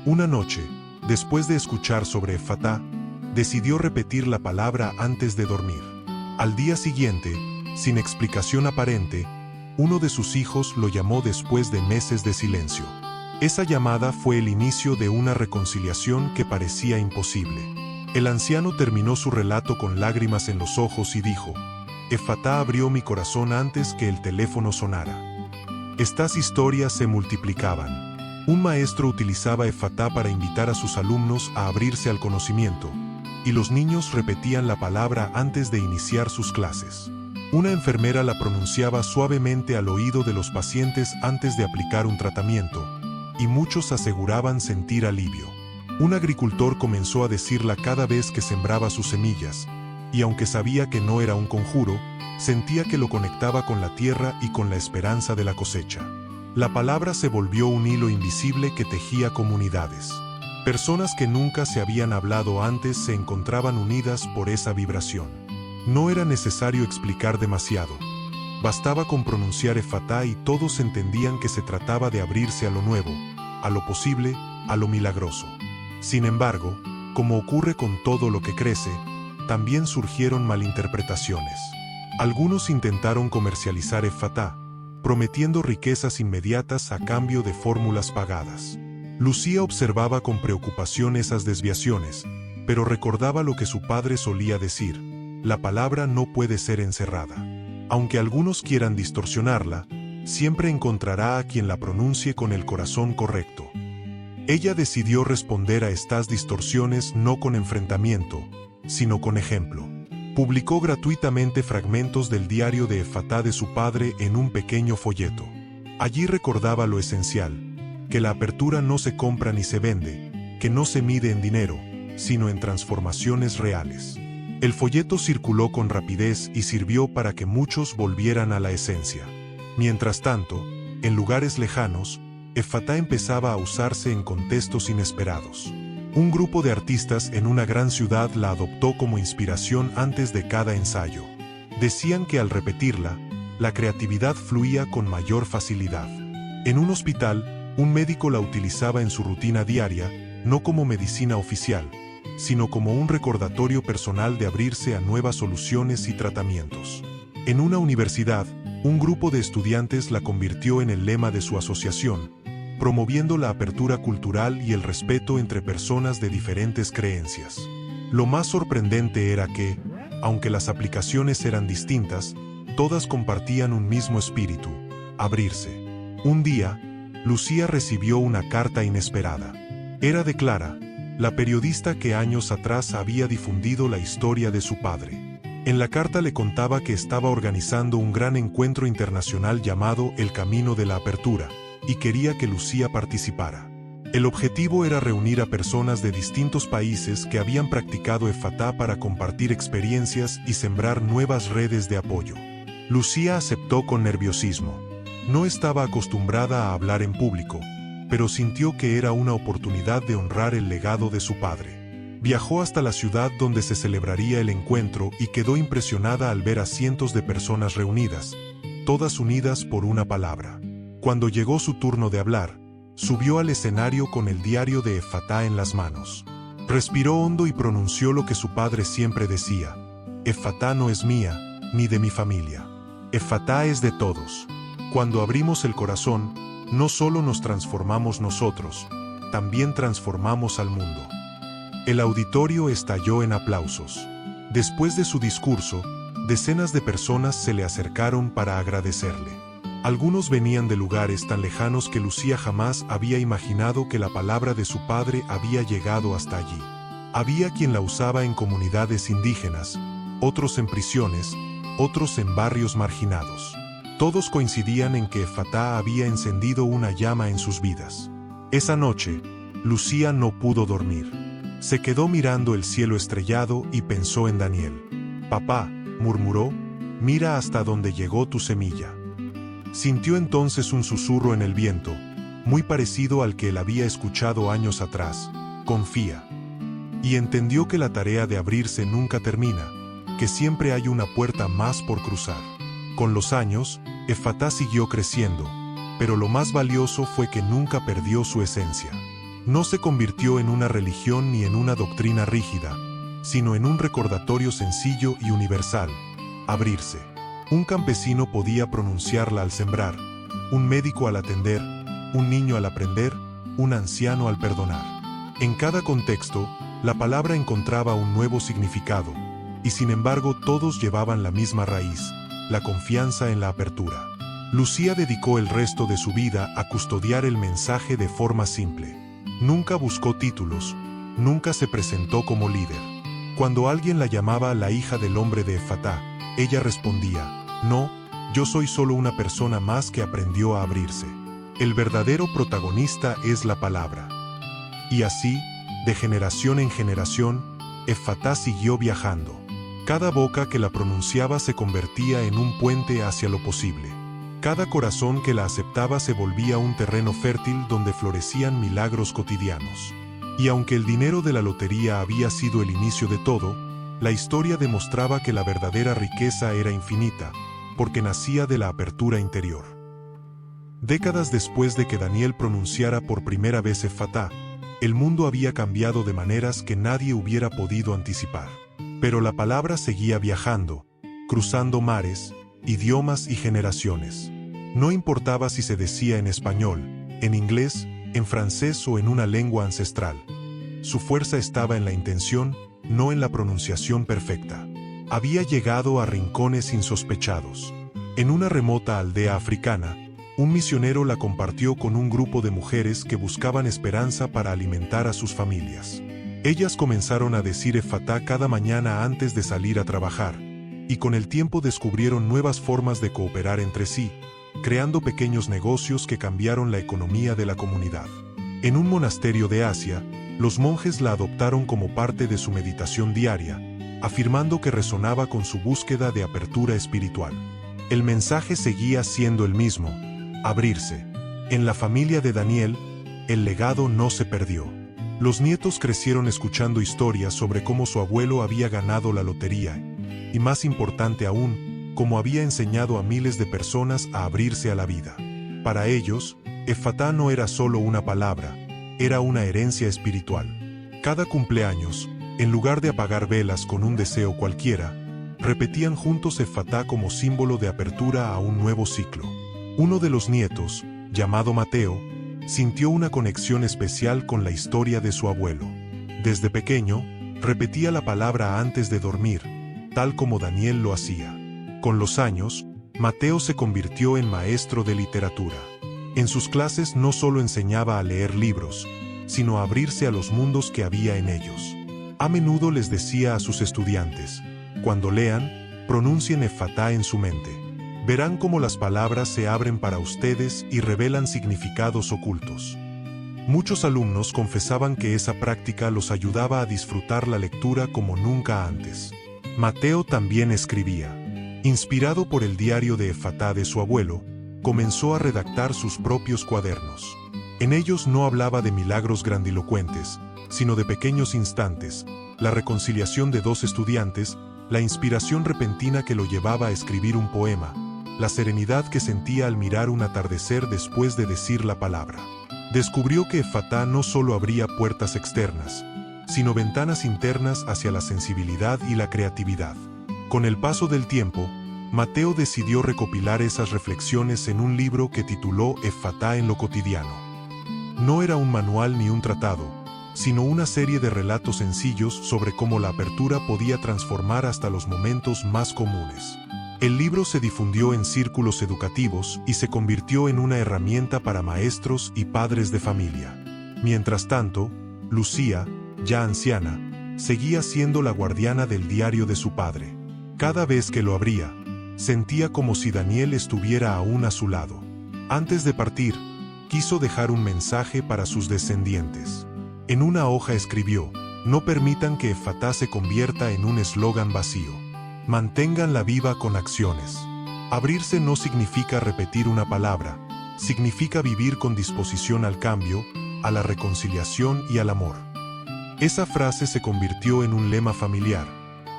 Una noche, después de escuchar sobre Effatá, decidió repetir la palabra antes de dormir. Al día siguiente, sin explicación aparente, uno de sus hijos lo llamó después de meses de silencio. Esa llamada fue el inicio de una reconciliación que parecía imposible. El anciano terminó su relato con lágrimas en los ojos y dijo, Effatá abrió mi corazón antes que el teléfono sonara. Estas historias se multiplicaban. Un maestro utilizaba Efatá para invitar a sus alumnos a abrirse al conocimiento, y los niños repetían la palabra antes de iniciar sus clases. Una enfermera la pronunciaba suavemente al oído de los pacientes antes de aplicar un tratamiento, y muchos aseguraban sentir alivio. Un agricultor comenzó a decirla cada vez que sembraba sus semillas, y aunque sabía que no era un conjuro, sentía que lo conectaba con la tierra y con la esperanza de la cosecha. La palabra se volvió un hilo invisible que tejía comunidades. Personas que nunca se habían hablado antes se encontraban unidas por esa vibración. No era necesario explicar demasiado. Bastaba con pronunciar Efatá y todos entendían que se trataba de abrirse a lo nuevo, a lo posible, a lo milagroso. Sin embargo, como ocurre con todo lo que crece, también surgieron malinterpretaciones. Algunos intentaron comercializar Efatá, prometiendo riquezas inmediatas a cambio de fórmulas pagadas. Lucía observaba con preocupación esas desviaciones, pero recordaba lo que su padre solía decir: la palabra no puede ser encerrada. Aunque algunos quieran distorsionarla, siempre encontrará a quien la pronuncie con el corazón correcto. Ella decidió responder a estas distorsiones no con enfrentamiento, sino con ejemplo. Publicó gratuitamente fragmentos del diario de Efatá de su padre en un pequeño folleto. Allí recordaba lo esencial: que la apertura no se compra ni se vende, que no se mide en dinero, sino en transformaciones reales. El folleto circuló con rapidez y sirvió para que muchos volvieran a la esencia. Mientras tanto, en lugares lejanos, Efatá empezaba a usarse en contextos inesperados. Un grupo de artistas en una gran ciudad la adoptó como inspiración antes de cada ensayo. Decían que al repetirla, la creatividad fluía con mayor facilidad. En un hospital, un médico la utilizaba en su rutina diaria, no como medicina oficial, sino como un recordatorio personal de abrirse a nuevas soluciones y tratamientos. En una universidad, un grupo de estudiantes la convirtió en el lema de su asociación, promoviendo la apertura cultural y el respeto entre personas de diferentes creencias. Lo más sorprendente era que, aunque las aplicaciones eran distintas, todas compartían un mismo espíritu: abrirse. Un día, Lucía recibió una carta inesperada. Era de Clara, la periodista que años atrás había difundido la historia de su padre. En la carta le contaba que estaba organizando un gran encuentro internacional llamado El Camino de la Apertura, y quería que Lucía participara. El objetivo era reunir a personas de distintos países que habían practicado Efatá para compartir experiencias y sembrar nuevas redes de apoyo. Lucía aceptó con nerviosismo. No estaba acostumbrada a hablar en público, pero sintió que era una oportunidad de honrar el legado de su padre. Viajó hasta la ciudad donde se celebraría el encuentro y quedó impresionada al ver a cientos de personas reunidas, todas unidas por una palabra. Cuando llegó su turno de hablar, subió al escenario con el diario de Efatá en las manos. Respiró hondo y pronunció lo que su padre siempre decía: Efatá no es mía, ni de mi familia. Efatá es de todos. Cuando abrimos el corazón, no solo nos transformamos nosotros, también transformamos al mundo. El auditorio estalló en aplausos. Después de su discurso, decenas de personas se le acercaron para agradecerle. Algunos venían de lugares tan lejanos que Lucía jamás había imaginado que la palabra de su padre había llegado hasta allí. Había quien la usaba en comunidades indígenas, otros en prisiones, otros en barrios marginados. Todos coincidían en que Efatá había encendido una llama en sus vidas. Esa noche, Lucía no pudo dormir. Se quedó mirando el cielo estrellado y pensó en Daniel. «Papá», murmuró, «mira hasta donde llegó tu semilla». Sintió entonces un susurro en el viento, muy parecido al que él había escuchado años atrás: «Confía». Y entendió que la tarea de abrirse nunca termina, que siempre hay una puerta más por cruzar. Con los años, Efatá siguió creciendo, pero lo más valioso fue que nunca perdió su esencia. No se convirtió en una religión ni en una doctrina rígida, sino en un recordatorio sencillo y universal: abrirse. Un campesino podía pronunciarla al sembrar, un médico al atender, un niño al aprender, un anciano al perdonar. En cada contexto, la palabra encontraba un nuevo significado, y sin embargo todos llevaban la misma raíz: la confianza en la apertura. Lucía dedicó el resto de su vida a custodiar el mensaje de forma simple. Nunca buscó títulos, nunca se presentó como líder. Cuando alguien la llamaba la hija del hombre de Efatá, ella respondía: no, yo soy solo una persona más que aprendió a abrirse. El verdadero protagonista es la palabra. Y así, de generación en generación, Efatá siguió viajando. Cada boca que la pronunciaba se convertía en un puente hacia lo posible. Cada corazón que la aceptaba se volvía un terreno fértil donde florecían milagros cotidianos. Y aunque el dinero de la lotería había sido el inicio de todo, la historia demostraba que la verdadera riqueza era infinita, porque nacía de la apertura interior. Décadas después de que Daniel pronunciara por primera vez Efatá, el mundo había cambiado de maneras que nadie hubiera podido anticipar. Pero la palabra seguía viajando, cruzando mares, idiomas y generaciones. No importaba si se decía en español, en inglés, en francés o en una lengua ancestral. Su fuerza estaba en la intención, no en la pronunciación perfecta. Había llegado a rincones insospechados. En una remota aldea africana, un misionero la compartió con un grupo de mujeres que buscaban esperanza para alimentar a sus familias. Ellas comenzaron a decir Efatá cada mañana antes de salir a trabajar, y con el tiempo descubrieron nuevas formas de cooperar entre sí, creando pequeños negocios que cambiaron la economía de la comunidad. En un monasterio de Asia, los monjes la adoptaron como parte de su meditación diaria, afirmando que resonaba con su búsqueda de apertura espiritual. El mensaje seguía siendo el mismo: abrirse. En la familia de Daniel, el legado no se perdió. Los nietos crecieron escuchando historias sobre cómo su abuelo había ganado la lotería, y más importante aún, cómo había enseñado a miles de personas a abrirse a la vida. Para ellos, Efatá no era solo una palabra, era una herencia espiritual. Cada cumpleaños, en lugar de apagar velas con un deseo cualquiera, repetían juntos Efatá como símbolo de apertura a un nuevo ciclo. Uno de los nietos, llamado Mateo, sintió una conexión especial con la historia de su abuelo. Desde pequeño, repetía la palabra antes de dormir, tal como Daniel lo hacía. Con los años, Mateo se convirtió en maestro de literatura. En sus clases no solo enseñaba a leer libros, sino a abrirse a los mundos que había en ellos. A menudo les decía a sus estudiantes: cuando lean, pronuncien Efatá en su mente. Verán cómo las palabras se abren para ustedes y revelan significados ocultos. Muchos alumnos confesaban que esa práctica los ayudaba a disfrutar la lectura como nunca antes. Mateo también escribía. Inspirado por el diario de Efatá de su abuelo, comenzó a redactar sus propios cuadernos. En ellos no hablaba de milagros grandilocuentes, sino de pequeños instantes, la reconciliación de dos estudiantes, la inspiración repentina que lo llevaba a escribir un poema, la serenidad que sentía al mirar un atardecer después de decir la palabra. Descubrió que Efatá no solo abría puertas externas, sino ventanas internas hacia la sensibilidad y la creatividad. Con el paso del tiempo, Mateo decidió recopilar esas reflexiones en un libro que tituló Efatá en lo cotidiano. No era un manual ni un tratado, sino una serie de relatos sencillos sobre cómo la apertura podía transformar hasta los momentos más comunes. El libro se difundió en círculos educativos y se convirtió en una herramienta para maestros y padres de familia. Mientras tanto, Lucía, ya anciana, seguía siendo la guardiana del diario de su padre. Cada vez que lo abría, sentía como si Daniel estuviera aún a su lado. Antes de partir, quiso dejar un mensaje para sus descendientes. En una hoja escribió: no permitan que Efatá se convierta en un eslogan vacío. Manténganla viva con acciones. Abrirse no significa repetir una palabra, significa vivir con disposición al cambio, a la reconciliación y al amor. Esa frase se convirtió en un lema familiar,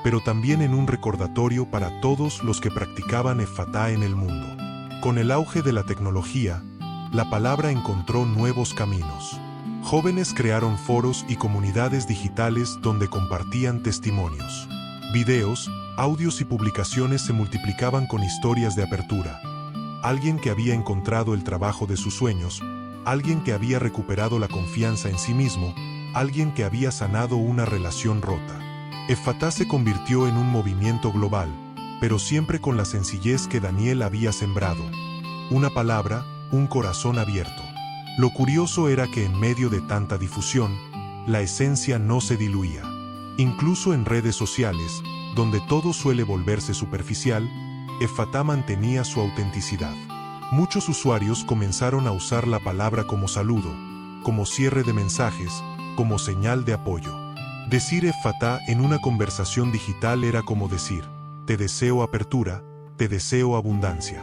pero también en un recordatorio para todos los que practicaban Efatá en el mundo. Con el auge de la tecnología, la palabra encontró nuevos caminos. Jóvenes crearon foros y comunidades digitales donde compartían testimonios. Videos, audios y publicaciones se multiplicaban con historias de apertura. Alguien que había encontrado el trabajo de sus sueños, alguien que había recuperado la confianza en sí mismo, alguien que había sanado una relación rota. Efatá se convirtió en un movimiento global, pero siempre con la sencillez que Daniel había sembrado. una palabra, un corazón abierto. Lo curioso era que en medio de tanta difusión, la esencia no se diluía. Incluso en redes sociales, donde todo suele volverse superficial, Effatá mantenía su autenticidad. Muchos usuarios comenzaron a usar la palabra como saludo, como cierre de mensajes, como señal de apoyo. Decir Effatá en una conversación digital era como decir, te deseo apertura, te deseo abundancia.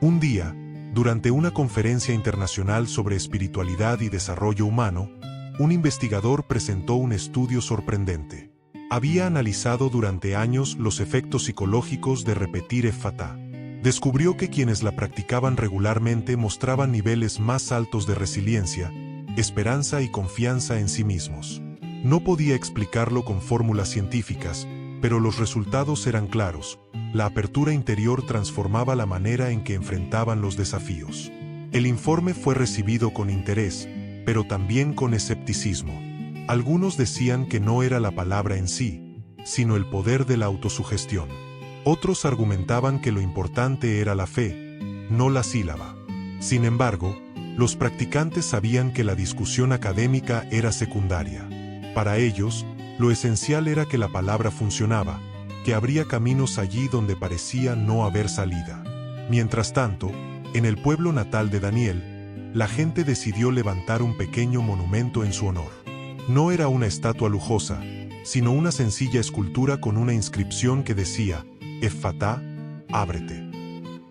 Un día, durante una conferencia internacional sobre espiritualidad y desarrollo humano, un investigador presentó un estudio sorprendente. Había analizado durante años los efectos psicológicos de repetir Effatá. Descubrió que quienes la practicaban regularmente mostraban niveles más altos de resiliencia, esperanza y confianza en sí mismos. No podía explicarlo con fórmulas científicas, pero los resultados eran claros. La apertura interior transformaba la manera en que enfrentaban los desafíos. El informe fue recibido con interés, pero también con escepticismo. Algunos decían que no era la palabra en sí, sino el poder de la autosugestión. Otros argumentaban que lo importante era la fe, no la sílaba. Sin embargo, los practicantes sabían que la discusión académica era secundaria. Para ellos, lo esencial era que la palabra funcionaba, que habría caminos allí donde parecía no haber salida. Mientras tanto, en el pueblo natal de Daniel, la gente decidió levantar un pequeño monumento en su honor. No era una estatua lujosa, sino una sencilla escultura con una inscripción que decía, Effatá, ábrete.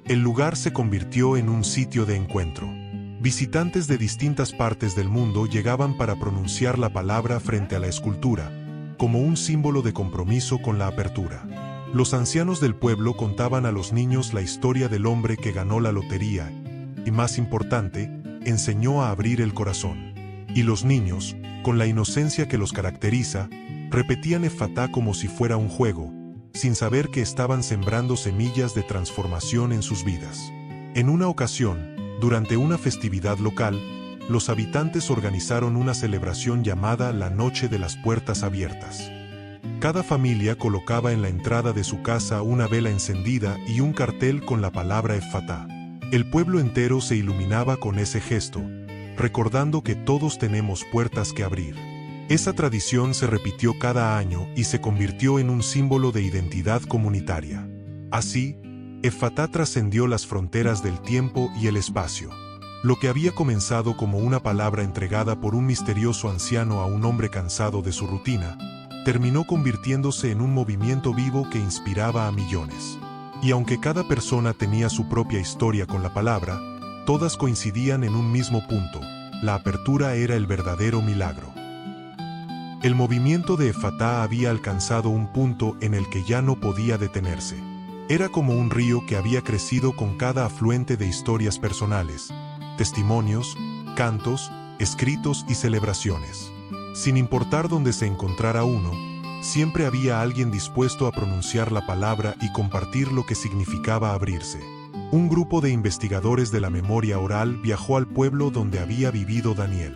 El lugar se convirtió en un sitio de encuentro. Visitantes de distintas partes del mundo llegaban para pronunciar la palabra frente a la escultura, como un símbolo de compromiso con la apertura. Los ancianos del pueblo contaban a los niños la historia del hombre que ganó la lotería y, más importante, enseñó a abrir el corazón. Y los niños, con la inocencia que los caracteriza, repetían Effatá como si fuera un juego, sin saber que estaban sembrando semillas de transformación en sus vidas. En una ocasión, durante una festividad local, los habitantes organizaron una celebración llamada la Noche de las Puertas Abiertas. Cada familia colocaba en la entrada de su casa una vela encendida y un cartel con la palabra Effatá. El pueblo entero se iluminaba con ese gesto, recordando que todos tenemos puertas que abrir. Esa tradición se repitió cada año y se convirtió en un símbolo de identidad comunitaria. Así, Effatá trascendió las fronteras del tiempo y el espacio. Lo que había comenzado como una palabra entregada por un misterioso anciano a un hombre cansado de su rutina, terminó convirtiéndose en un movimiento vivo que inspiraba a millones. Y aunque cada persona tenía su propia historia con la palabra, todas coincidían en un mismo punto: la apertura era el verdadero milagro. El movimiento de Effatá había alcanzado un punto en el que ya no podía detenerse. Era como un río que había crecido con cada afluente de historias personales, testimonios, cantos, escritos y celebraciones. Sin importar dónde se encontrara uno, siempre había alguien dispuesto a pronunciar la palabra y compartir lo que significaba abrirse. Un grupo de investigadores de la memoria oral viajó al pueblo donde había vivido Daniel.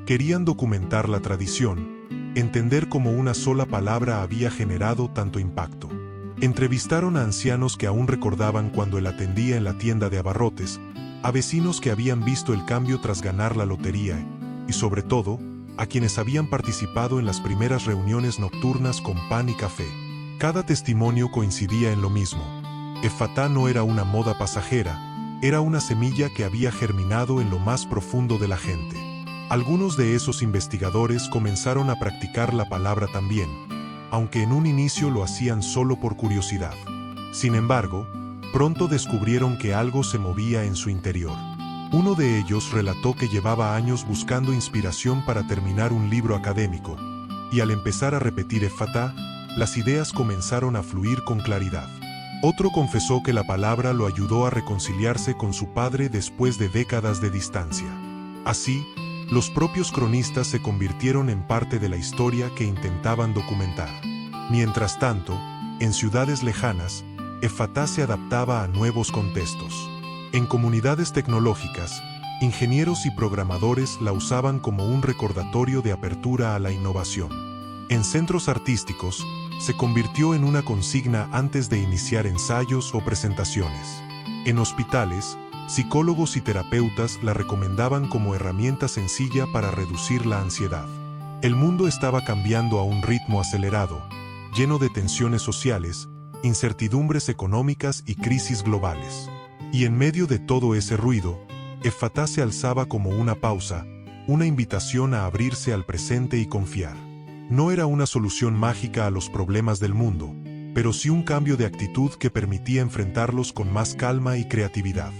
Querían documentar la tradición, entender cómo una sola palabra había generado tanto impacto. Entrevistaron a ancianos que aún recordaban cuando él atendía en la tienda de abarrotes, a vecinos que habían visto el cambio tras ganar la lotería y, sobre todo, a quienes habían participado en las primeras reuniones nocturnas con pan y café. Cada testimonio coincidía en lo mismo. Effatá no era una moda pasajera, era una semilla que había germinado en lo más profundo de la gente. Algunos de esos investigadores comenzaron a practicar la palabra también, aunque en un inicio lo hacían solo por curiosidad. Sin embargo, pronto descubrieron que algo se movía en su interior. Uno de ellos relató que llevaba años buscando inspiración para terminar un libro académico, y al empezar a repetir Effatá, las ideas comenzaron a fluir con claridad. Otro confesó que la palabra lo ayudó a reconciliarse con su padre después de décadas de distancia. Así, los propios cronistas se convirtieron en parte de la historia que intentaban documentar. Mientras tanto, en ciudades lejanas, Effatá se adaptaba a nuevos contextos. En comunidades tecnológicas, ingenieros y programadores la usaban como un recordatorio de apertura a la innovación. En centros artísticos, se convirtió en una consigna antes de iniciar ensayos o presentaciones. En hospitales, Psicólogos y terapeutas la recomendaban como herramienta sencilla para reducir la ansiedad. El mundo estaba cambiando a un ritmo acelerado, lleno de tensiones sociales, incertidumbres económicas y crisis globales. Y en medio de todo ese ruido, Effatá se alzaba como una pausa, una invitación a abrirse al presente y confiar. No era una solución mágica a los problemas del mundo, pero sí un cambio de actitud que permitía enfrentarlos con más calma y creatividad.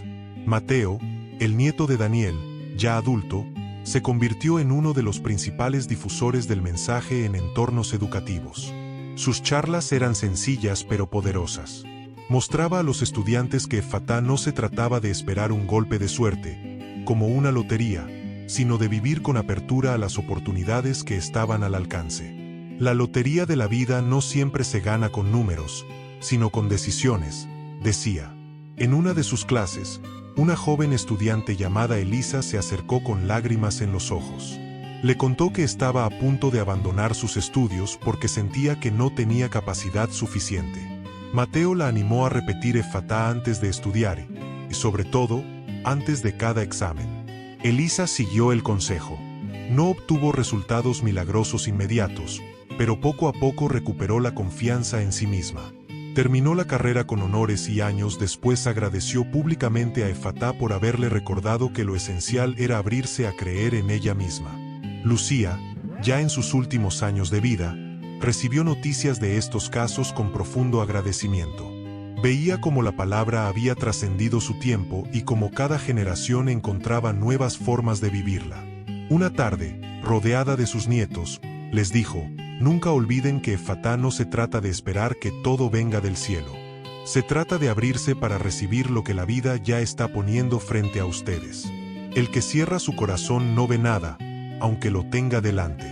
Mateo, el nieto de Daniel, ya adulto, se convirtió en uno de los principales difusores del mensaje en entornos educativos. Sus charlas eran sencillas pero poderosas. Mostraba a los estudiantes que Effatá no se trataba de esperar un golpe de suerte, como una lotería, sino de vivir con apertura a las oportunidades que estaban al alcance. La lotería de la vida no siempre se gana con números, sino con decisiones, decía. En una de sus clases, una joven estudiante llamada Elisa se acercó con lágrimas en los ojos. Le contó que estaba a punto de abandonar sus estudios porque sentía que no tenía capacidad suficiente. Mateo la animó a repetir Effatá antes de estudiar y, sobre todo, antes de cada examen. Elisa siguió el consejo. No obtuvo resultados milagrosos inmediatos, pero poco a poco recuperó la confianza en sí misma. Terminó la carrera con honores y años después agradeció públicamente a Effatá por haberle recordado que lo esencial era abrirse a creer en ella misma. Lucía, ya en sus últimos años de vida, recibió noticias de estos casos con profundo agradecimiento. Veía cómo la palabra había trascendido su tiempo y cómo cada generación encontraba nuevas formas de vivirla. Una tarde, rodeada de sus nietos, les dijo: nunca olviden que Effatá no se trata de esperar que todo venga del cielo. Se trata de abrirse para recibir lo que la vida ya está poniendo frente a ustedes. El que cierra su corazón no ve nada, aunque lo tenga delante.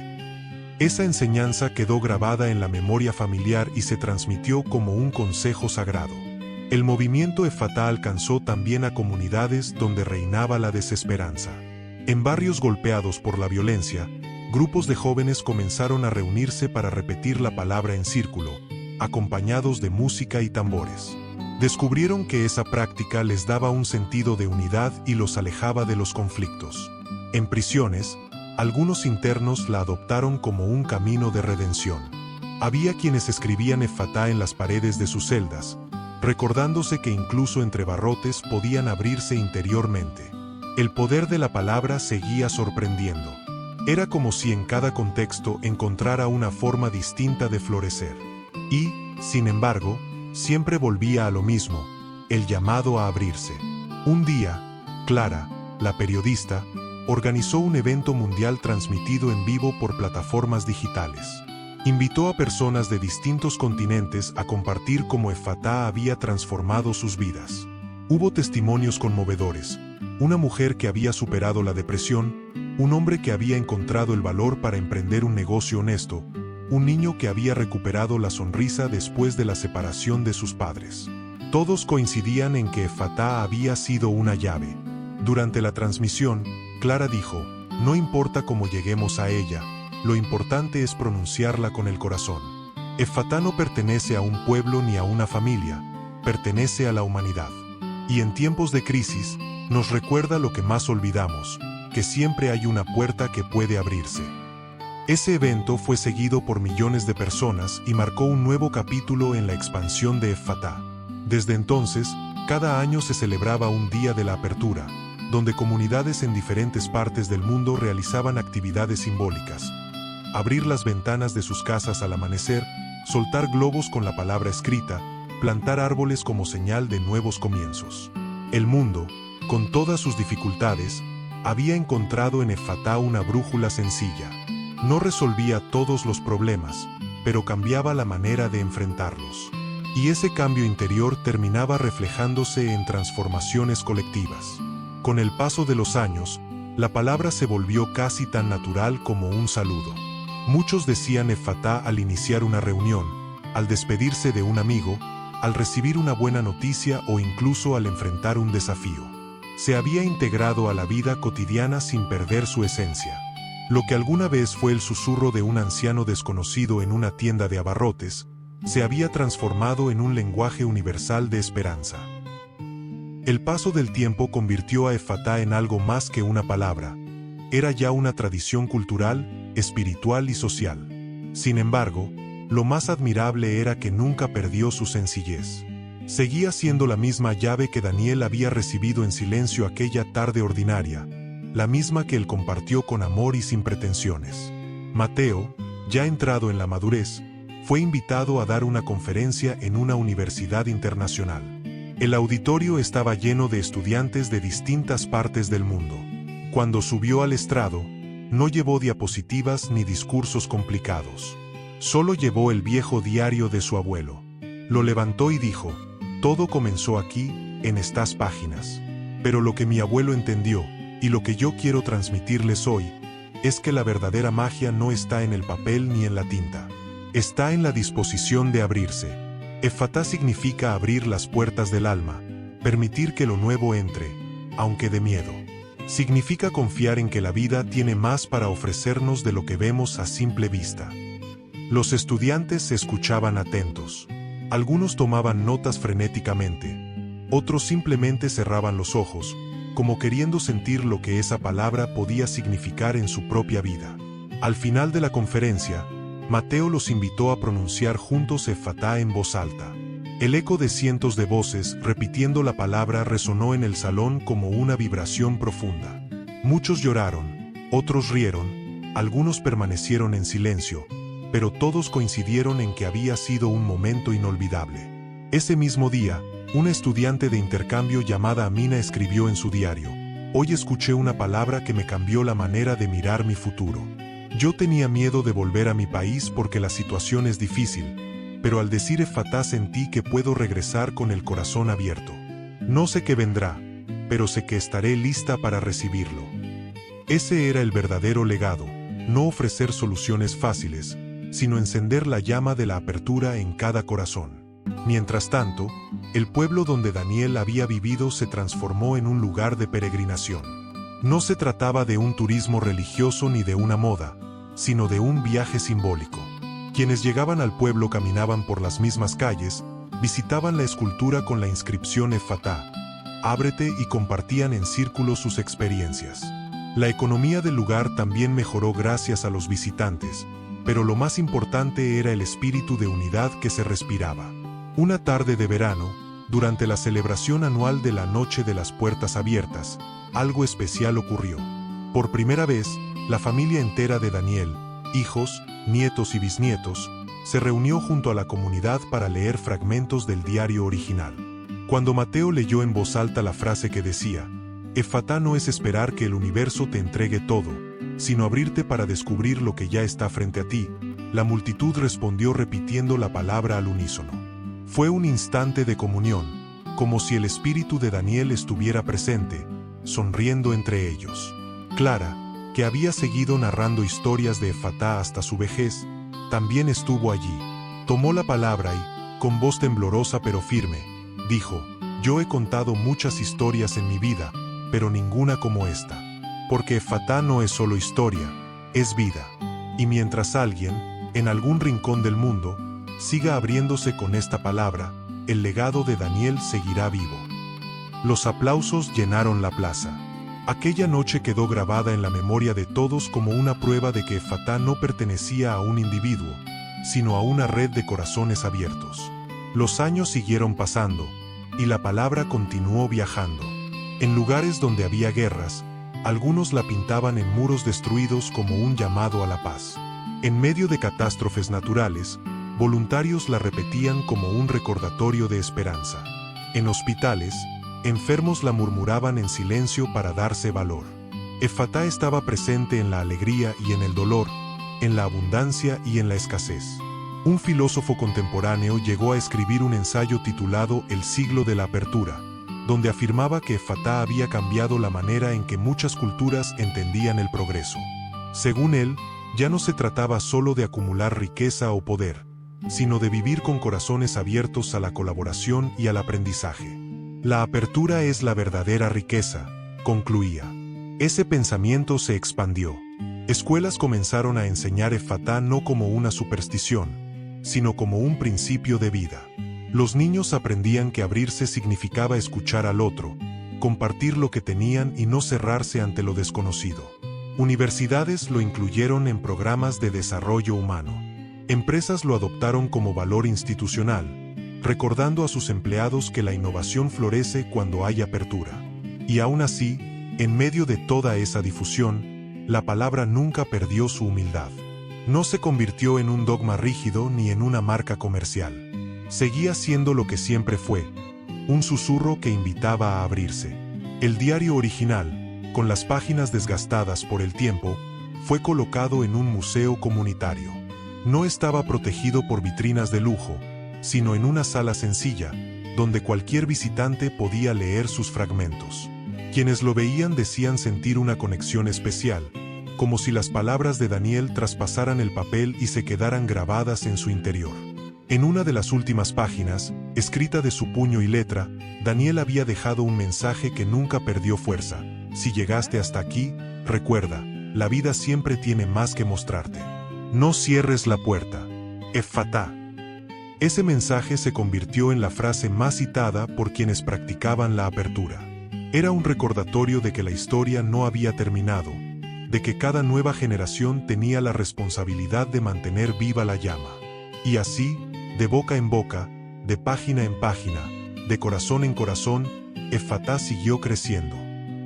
Esa enseñanza quedó grabada en la memoria familiar y se transmitió como un consejo sagrado. El movimiento Effatá alcanzó también a comunidades donde reinaba la desesperanza. En barrios golpeados por la violencia, grupos de jóvenes comenzaron a reunirse para repetir la palabra en círculo, acompañados de música y tambores. Descubrieron que esa práctica les daba un sentido de unidad y los alejaba de los conflictos. En prisiones, algunos internos la adoptaron como un camino de redención. Había quienes escribían Effatá en las paredes de sus celdas, recordándose que incluso entre barrotes podían abrirse interiormente. El poder de la palabra seguía sorprendiendo. Era como si en cada contexto encontrara una forma distinta de florecer. Y, sin embargo, siempre volvía a lo mismo, el llamado a abrirse. Un día, Clara, la periodista, organizó un evento mundial transmitido en vivo por plataformas digitales. Invitó a personas de distintos continentes a compartir cómo Effatá había transformado sus vidas. Hubo testimonios conmovedores: una mujer que había superado la depresión, un hombre que había encontrado el valor para emprender un negocio honesto, un niño que había recuperado la sonrisa después de la separación de sus padres. Todos coincidían en que Effatá había sido una llave. Durante la transmisión, Clara dijo: no importa cómo lleguemos a ella, lo importante es pronunciarla con el corazón. Effatá no pertenece a un pueblo ni a una familia, pertenece a la humanidad. Y en tiempos de crisis, nos recuerda lo que más olvidamos, que siempre hay una puerta que puede abrirse. Ese evento fue seguido por millones de personas y marcó un nuevo capítulo en la expansión de Effatá. Desde entonces, cada año se celebraba un día de la apertura, donde comunidades en diferentes partes del mundo realizaban actividades simbólicas. Abrir las ventanas de sus casas al amanecer, soltar globos con la palabra escrita, plantar árboles como señal de nuevos comienzos. El mundo, con todas sus dificultades, había encontrado en Effatá una brújula sencilla. No resolvía todos los problemas, pero cambiaba la manera de enfrentarlos. Y ese cambio interior terminaba reflejándose en transformaciones colectivas. Con el paso de los años, la palabra se volvió casi tan natural como un saludo. Muchos decían Effatá al iniciar una reunión, al despedirse de un amigo, al recibir una buena noticia o incluso al enfrentar un desafío. Se había integrado a la vida cotidiana sin perder su esencia. Lo que alguna vez fue el susurro de un anciano desconocido en una tienda de abarrotes, se había transformado en un lenguaje universal de esperanza. El paso del tiempo convirtió a Efatá en algo más que una palabra. Era ya una tradición cultural, espiritual y social. Sin embargo, lo más admirable era que nunca perdió su sencillez. Seguía siendo la misma llave que Daniel había recibido en silencio aquella tarde ordinaria, la misma que él compartió con amor y sin pretensiones. Mateo, ya entrado en la madurez, fue invitado a dar una conferencia en una universidad internacional. El auditorio estaba lleno de estudiantes de distintas partes del mundo. Cuando subió al estrado, no llevó diapositivas ni discursos complicados. Solo llevó el viejo diario de su abuelo. Lo levantó y dijo: todo comenzó aquí, en estas páginas. Pero lo que mi abuelo entendió, y lo que yo quiero transmitirles hoy, es que la verdadera magia no está en el papel ni en la tinta. Está en la disposición de abrirse. Efatá significa abrir las puertas del alma, permitir que lo nuevo entre, aunque de miedo. Significa confiar en que la vida tiene más para ofrecernos de lo que vemos a simple vista. Los estudiantes se escuchaban atentos. Algunos tomaban notas frenéticamente. Otros simplemente cerraban los ojos, como queriendo sentir lo que esa palabra podía significar en su propia vida. Al final de la conferencia, Mateo los invitó a pronunciar juntos Efatá en voz alta. El eco de cientos de voces repitiendo la palabra resonó en el salón como una vibración profunda. Muchos lloraron, otros rieron, algunos permanecieron en silencio, pero todos coincidieron en que había sido un momento inolvidable. Ese mismo día, una estudiante de intercambio llamada Amina escribió en su diario: hoy escuché una palabra que me cambió la manera de mirar mi futuro. Yo tenía miedo de volver a mi país porque la situación es difícil, pero al decir Efatá sentí que puedo regresar con el corazón abierto. No sé qué vendrá, pero sé que estaré lista para recibirlo. Ese era el verdadero legado, no ofrecer soluciones fáciles, sino encender la llama de la apertura en cada corazón. Mientras tanto, el pueblo donde Daniel había vivido se transformó en un lugar de peregrinación. No se trataba de un turismo religioso ni de una moda, sino de un viaje simbólico. Quienes llegaban al pueblo caminaban por las mismas calles, visitaban la escultura con la inscripción Efatá, ábrete, y compartían en círculo sus experiencias. La economía del lugar también mejoró gracias a los visitantes, pero lo más importante era el espíritu de unidad que se respiraba. Una tarde de verano, durante la celebración anual de la Noche de las Puertas Abiertas, algo especial ocurrió. Por primera vez, la familia entera de Daniel, hijos, nietos y bisnietos, se reunió junto a la comunidad para leer fragmentos del diario original. Cuando Mateo leyó en voz alta la frase que decía: Efatá no es esperar que el universo te entregue todo, sino abrirte para descubrir lo que ya está frente a ti, la multitud respondió repitiendo la palabra al unísono. Fue un instante de comunión, como si el espíritu de Daniel estuviera presente, sonriendo entre ellos. Clara, que había seguido narrando historias de Efatá hasta su vejez, también estuvo allí. Tomó la palabra y, con voz temblorosa pero firme, dijo: yo he contado muchas historias en mi vida, pero ninguna como esta. Porque Efatá no es solo historia, es vida. Y mientras alguien, en algún rincón del mundo, siga abriéndose con esta palabra, el legado de Daniel seguirá vivo. Los aplausos llenaron la plaza. Aquella noche quedó grabada en la memoria de todos como una prueba de que Efatá no pertenecía a un individuo, sino a una red de corazones abiertos. Los años siguieron pasando, y la palabra continuó viajando. En lugares donde había guerras, algunos la pintaban en muros destruidos como un llamado a la paz. En medio de catástrofes naturales, voluntarios la repetían como un recordatorio de esperanza. En hospitales, enfermos la murmuraban en silencio para darse valor. Efatá estaba presente en la alegría y en el dolor, en la abundancia y en la escasez. Un filósofo contemporáneo llegó a escribir un ensayo titulado El siglo de la apertura, donde afirmaba que Efatá había cambiado la manera en que muchas culturas entendían el progreso. Según él, ya no se trataba solo de acumular riqueza o poder, sino de vivir con corazones abiertos a la colaboración y al aprendizaje. La apertura es la verdadera riqueza, concluía. Ese pensamiento se expandió. Escuelas comenzaron a enseñar Efatá no como una superstición, sino como un principio de vida. Los niños aprendían que abrirse significaba escuchar al otro, compartir lo que tenían y no cerrarse ante lo desconocido. Universidades lo incluyeron en programas de desarrollo humano. Empresas lo adoptaron como valor institucional, recordando a sus empleados que la innovación florece cuando hay apertura. Y aún así, en medio de toda esa difusión, la palabra nunca perdió su humildad. No se convirtió en un dogma rígido ni en una marca comercial. Seguía siendo lo que siempre fue, un susurro que invitaba a abrirse. El diario original, con las páginas desgastadas por el tiempo, fue colocado en un museo comunitario. No estaba protegido por vitrinas de lujo, sino en una sala sencilla, donde cualquier visitante podía leer sus fragmentos. Quienes lo veían decían sentir una conexión especial, como si las palabras de Daniel traspasaran el papel y se quedaran grabadas en su interior. En una de las últimas páginas, escrita de su puño y letra, Daniel había dejado un mensaje que nunca perdió fuerza. Si llegaste hasta aquí, recuerda, la vida siempre tiene más que mostrarte. No cierres la puerta. Effatá. Ese mensaje se convirtió en la frase más citada por quienes practicaban la apertura. Era un recordatorio de que la historia no había terminado, de que cada nueva generación tenía la responsabilidad de mantener viva la llama. Y así, de boca en boca, de página en página, de corazón en corazón, Effatá siguió creciendo.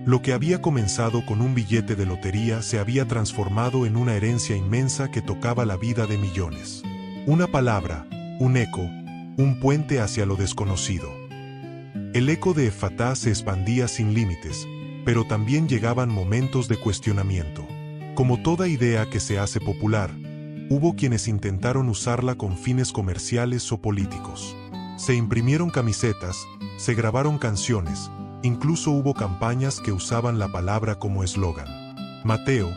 Lo que había comenzado con un billete de lotería se había transformado en una herencia inmensa que tocaba la vida de millones. Una palabra, un eco, un puente hacia lo desconocido. El eco de Effatá se expandía sin límites, pero también llegaban momentos de cuestionamiento. Como toda idea que se hace popular, hubo quienes intentaron usarla con fines comerciales o políticos. Se imprimieron camisetas, se grabaron canciones, incluso hubo campañas que usaban la palabra como eslogan. Mateo,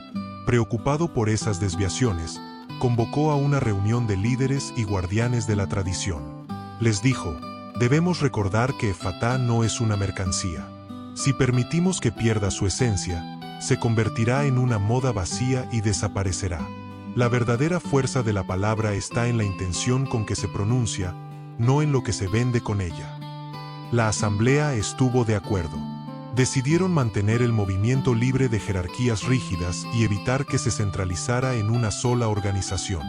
preocupado por esas desviaciones, convocó a una reunión de líderes y guardianes de la tradición. Les dijo, debemos recordar que Effatá no es una mercancía. Si permitimos que pierda su esencia, se convertirá en una moda vacía y desaparecerá. La verdadera fuerza de la palabra está en la intención con que se pronuncia, no en lo que se vende con ella. La asamblea estuvo de acuerdo. Decidieron mantener el movimiento libre de jerarquías rígidas y evitar que se centralizara en una sola organización.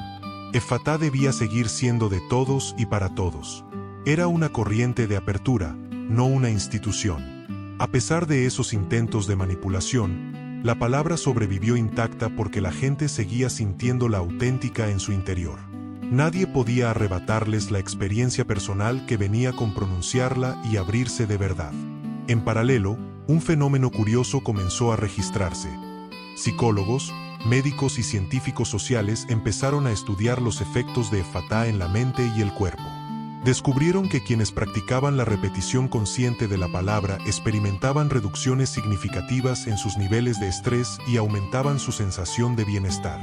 Effatá debía seguir siendo de todos y para todos. Era una corriente de apertura, no una institución. A pesar de esos intentos de manipulación, la palabra sobrevivió intacta porque la gente seguía sintiéndola auténtica en su interior. Nadie podía arrebatarles la experiencia personal que venía con pronunciarla y abrirse de verdad. En paralelo, un fenómeno curioso comenzó a registrarse. Psicólogos, médicos y científicos sociales empezaron a estudiar los efectos de Effatá en la mente y el cuerpo. Descubrieron que quienes practicaban la repetición consciente de la palabra experimentaban reducciones significativas en sus niveles de estrés y aumentaban su sensación de bienestar.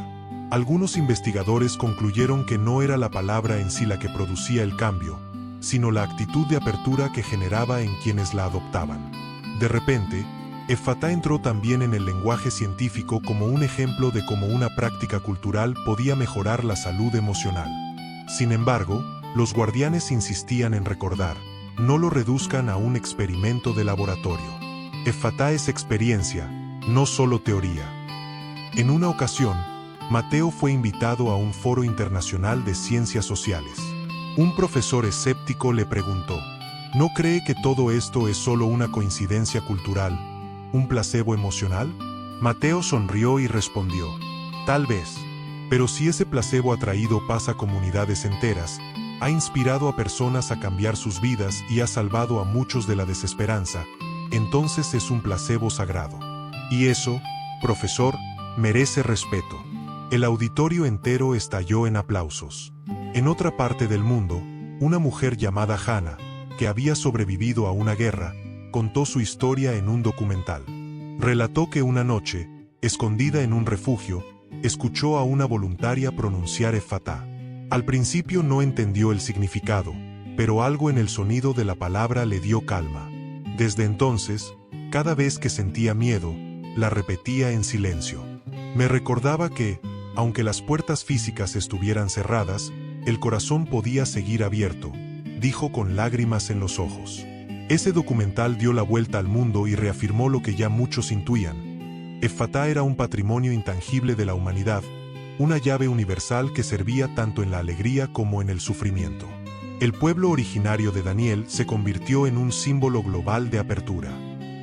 Algunos investigadores concluyeron que no era la palabra en sí la que producía el cambio, sino la actitud de apertura que generaba en quienes la adoptaban. De repente, Effatá entró también en el lenguaje científico como un ejemplo de cómo una práctica cultural podía mejorar la salud emocional. Sin embargo, los guardianes insistían en recordar, no lo reduzcan a un experimento de laboratorio. Effatá es experiencia, no solo teoría. En una ocasión, Mateo fue invitado a un foro internacional de ciencias sociales. Un profesor escéptico le preguntó, ¿no cree que todo esto es solo una coincidencia cultural, un placebo emocional? Mateo sonrió y respondió, tal vez, pero si ese placebo atraído pasa a comunidades enteras, ha inspirado a personas a cambiar sus vidas y ha salvado a muchos de la desesperanza, entonces es un placebo sagrado. Y eso, profesor, merece respeto. El auditorio entero estalló en aplausos. En otra parte del mundo, una mujer llamada Hannah, que había sobrevivido a una guerra, contó su historia en un documental. Relató que una noche, escondida en un refugio, escuchó a una voluntaria pronunciar Effatá. Al principio no entendió el significado, pero algo en el sonido de la palabra le dio calma. Desde entonces, cada vez que sentía miedo, la repetía en silencio. Me recordaba que, aunque las puertas físicas estuvieran cerradas, el corazón podía seguir abierto, dijo con lágrimas en los ojos. Ese documental dio la vuelta al mundo y reafirmó lo que ya muchos intuían. Effatá era un patrimonio intangible de la humanidad, una llave universal que servía tanto en la alegría como en el sufrimiento. El pueblo originario de Daniel se convirtió en un símbolo global de apertura.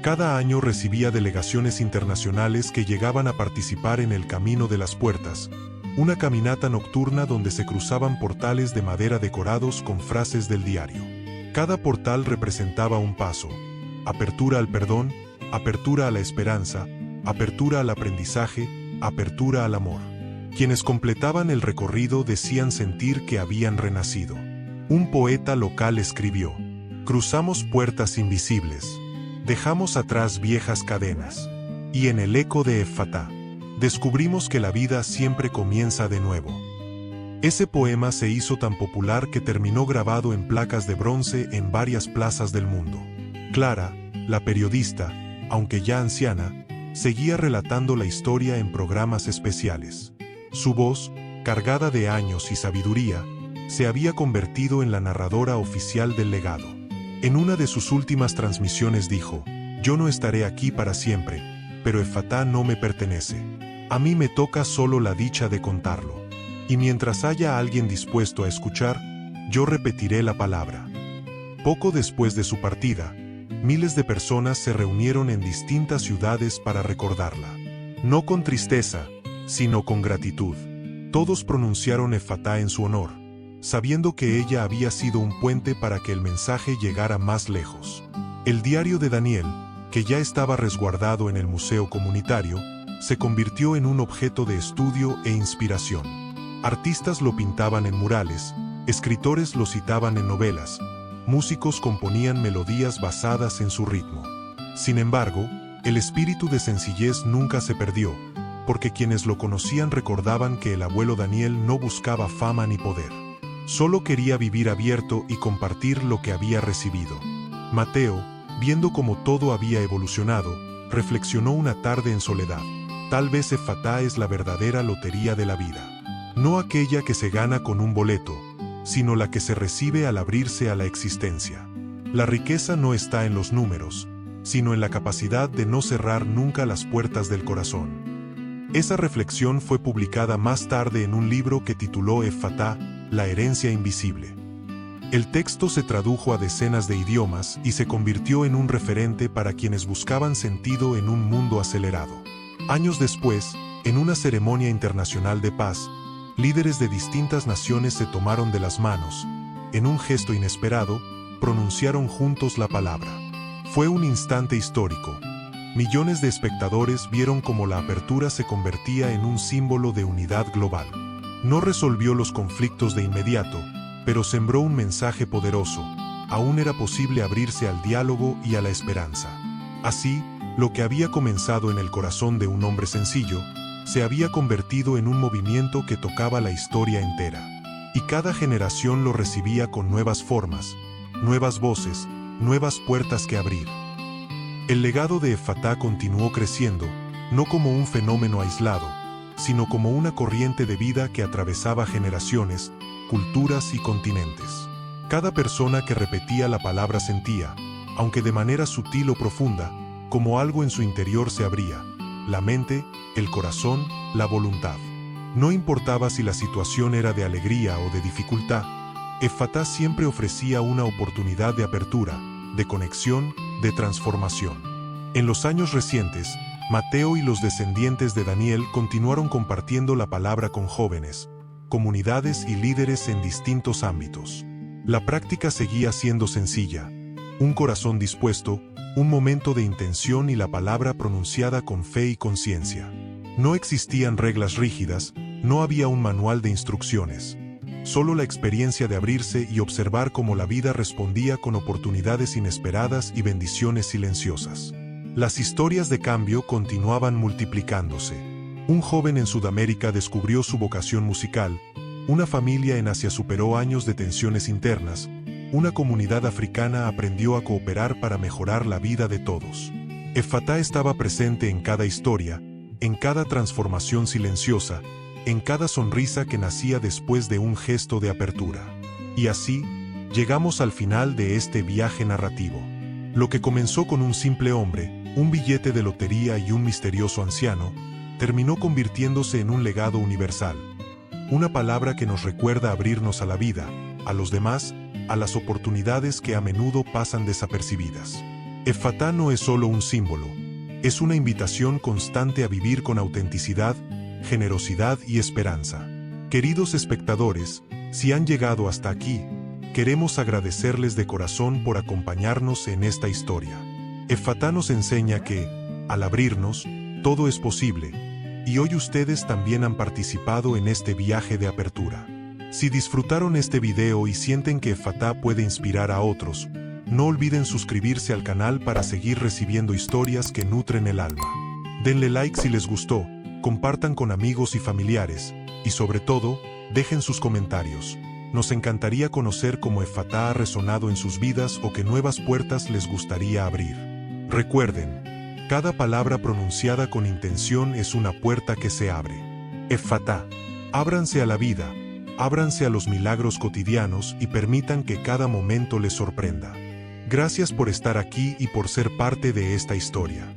Cada año recibía delegaciones internacionales que llegaban a participar en el Camino de las Puertas, una caminata nocturna donde se cruzaban portales de madera decorados con frases del diario. Cada portal representaba un paso: apertura al perdón, apertura a la esperanza, apertura al aprendizaje, apertura al amor. Quienes completaban el recorrido decían sentir que habían renacido. Un poeta local escribió: cruzamos puertas invisibles, dejamos atrás viejas cadenas, y en el eco de Effatá descubrimos que la vida siempre comienza de nuevo. Ese poema se hizo tan popular que terminó grabado en placas de bronce en varias plazas del mundo. Clara, la periodista, aunque ya anciana, seguía relatando la historia en programas especiales. Su voz, cargada de años y sabiduría, se había convertido en la narradora oficial del legado. En una de sus últimas transmisiones dijo: yo no estaré aquí para siempre, pero Effatá no me pertenece. A mí me toca solo la dicha de contarlo. Y mientras haya alguien dispuesto a escuchar, yo repetiré la palabra. Poco después de su partida, miles de personas se reunieron en distintas ciudades para recordarla. No con tristeza, sino con gratitud. Todos pronunciaron Effatá en su honor, sabiendo que ella había sido un puente para que el mensaje llegara más lejos. El diario de Daniel, que ya estaba resguardado en el Museo Comunitario, se convirtió en un objeto de estudio e inspiración. Artistas lo pintaban en murales, escritores lo citaban en novelas, músicos componían melodías basadas en su ritmo. Sin embargo, el espíritu de sencillez nunca se perdió, porque quienes lo conocían recordaban que el abuelo Daniel no buscaba fama ni poder. Solo quería vivir abierto y compartir lo que había recibido. Mateo, viendo cómo todo había evolucionado, reflexionó una tarde en soledad: tal vez Effatá es la verdadera lotería de la vida. No aquella que se gana con un boleto, sino la que se recibe al abrirse a la existencia. La riqueza no está en los números, sino en la capacidad de no cerrar nunca las puertas del corazón. Esa reflexión fue publicada más tarde en un libro que tituló Effatá, la herencia invisible. El texto se tradujo a decenas de idiomas y se convirtió en un referente para quienes buscaban sentido en un mundo acelerado. Años después, en una ceremonia internacional de paz, líderes de distintas naciones se tomaron de las manos. En un gesto inesperado, pronunciaron juntos la palabra. Fue un instante histórico. Millones de espectadores vieron cómo la apertura se convertía en un símbolo de unidad global. No resolvió los conflictos de inmediato, pero sembró un mensaje poderoso: aún era posible abrirse al diálogo y a la esperanza. Así, lo que había comenzado en el corazón de un hombre sencillo, se había convertido en un movimiento que tocaba la historia entera. Y cada generación lo recibía con nuevas formas, nuevas voces, nuevas puertas que abrir. El legado de Effatá continuó creciendo, no como un fenómeno aislado, sino como una corriente de vida que atravesaba generaciones, culturas y continentes. Cada persona que repetía la palabra sentía, aunque de manera sutil o profunda, como algo en su interior se abría: la mente, el corazón, la voluntad. No importaba si la situación era de alegría o de dificultad, Effatá siempre ofrecía una oportunidad de apertura, de conexión, de transformación. En los años recientes, Mateo y los descendientes de Daniel continuaron compartiendo la palabra con jóvenes, comunidades y líderes en distintos ámbitos. La práctica seguía siendo sencilla: un corazón dispuesto, un momento de intención y la palabra pronunciada con fe y conciencia. No existían reglas rígidas, no había un manual de instrucciones. Solo la experiencia de abrirse y observar cómo la vida respondía con oportunidades inesperadas y bendiciones silenciosas. Las historias de cambio continuaban multiplicándose. Un joven en Sudamérica descubrió su vocación musical, una familia en Asia superó años de tensiones internas, una comunidad africana aprendió a cooperar para mejorar la vida de todos. Effatá estaba presente en cada historia, en cada transformación silenciosa, en cada sonrisa que nacía después de un gesto de apertura. Y así, llegamos al final de este viaje narrativo. Lo que comenzó con un simple hombre, un billete de lotería y un misterioso anciano, terminó convirtiéndose en un legado universal. Una palabra que nos recuerda abrirnos a la vida, a los demás, a las oportunidades que a menudo pasan desapercibidas. Effatá no es solo un símbolo, es una invitación constante a vivir con autenticidad, generosidad y esperanza. Queridos espectadores, si han llegado hasta aquí, queremos agradecerles de corazón por acompañarnos en esta historia. Effatá nos enseña que, al abrirnos, todo es posible, y hoy ustedes también han participado en este viaje de apertura. Si disfrutaron este video y sienten que Effatá puede inspirar a otros, no olviden suscribirse al canal para seguir recibiendo historias que nutren el alma. Denle like si les gustó, compartan con amigos y familiares, y sobre todo, dejen sus comentarios. Nos encantaría conocer cómo Effatá ha resonado en sus vidas o qué nuevas puertas les gustaría abrir. Recuerden, cada palabra pronunciada con intención es una puerta que se abre. Effatá, ábranse a la vida, ábranse a los milagros cotidianos y permitan que cada momento les sorprenda. Gracias por estar aquí y por ser parte de esta historia.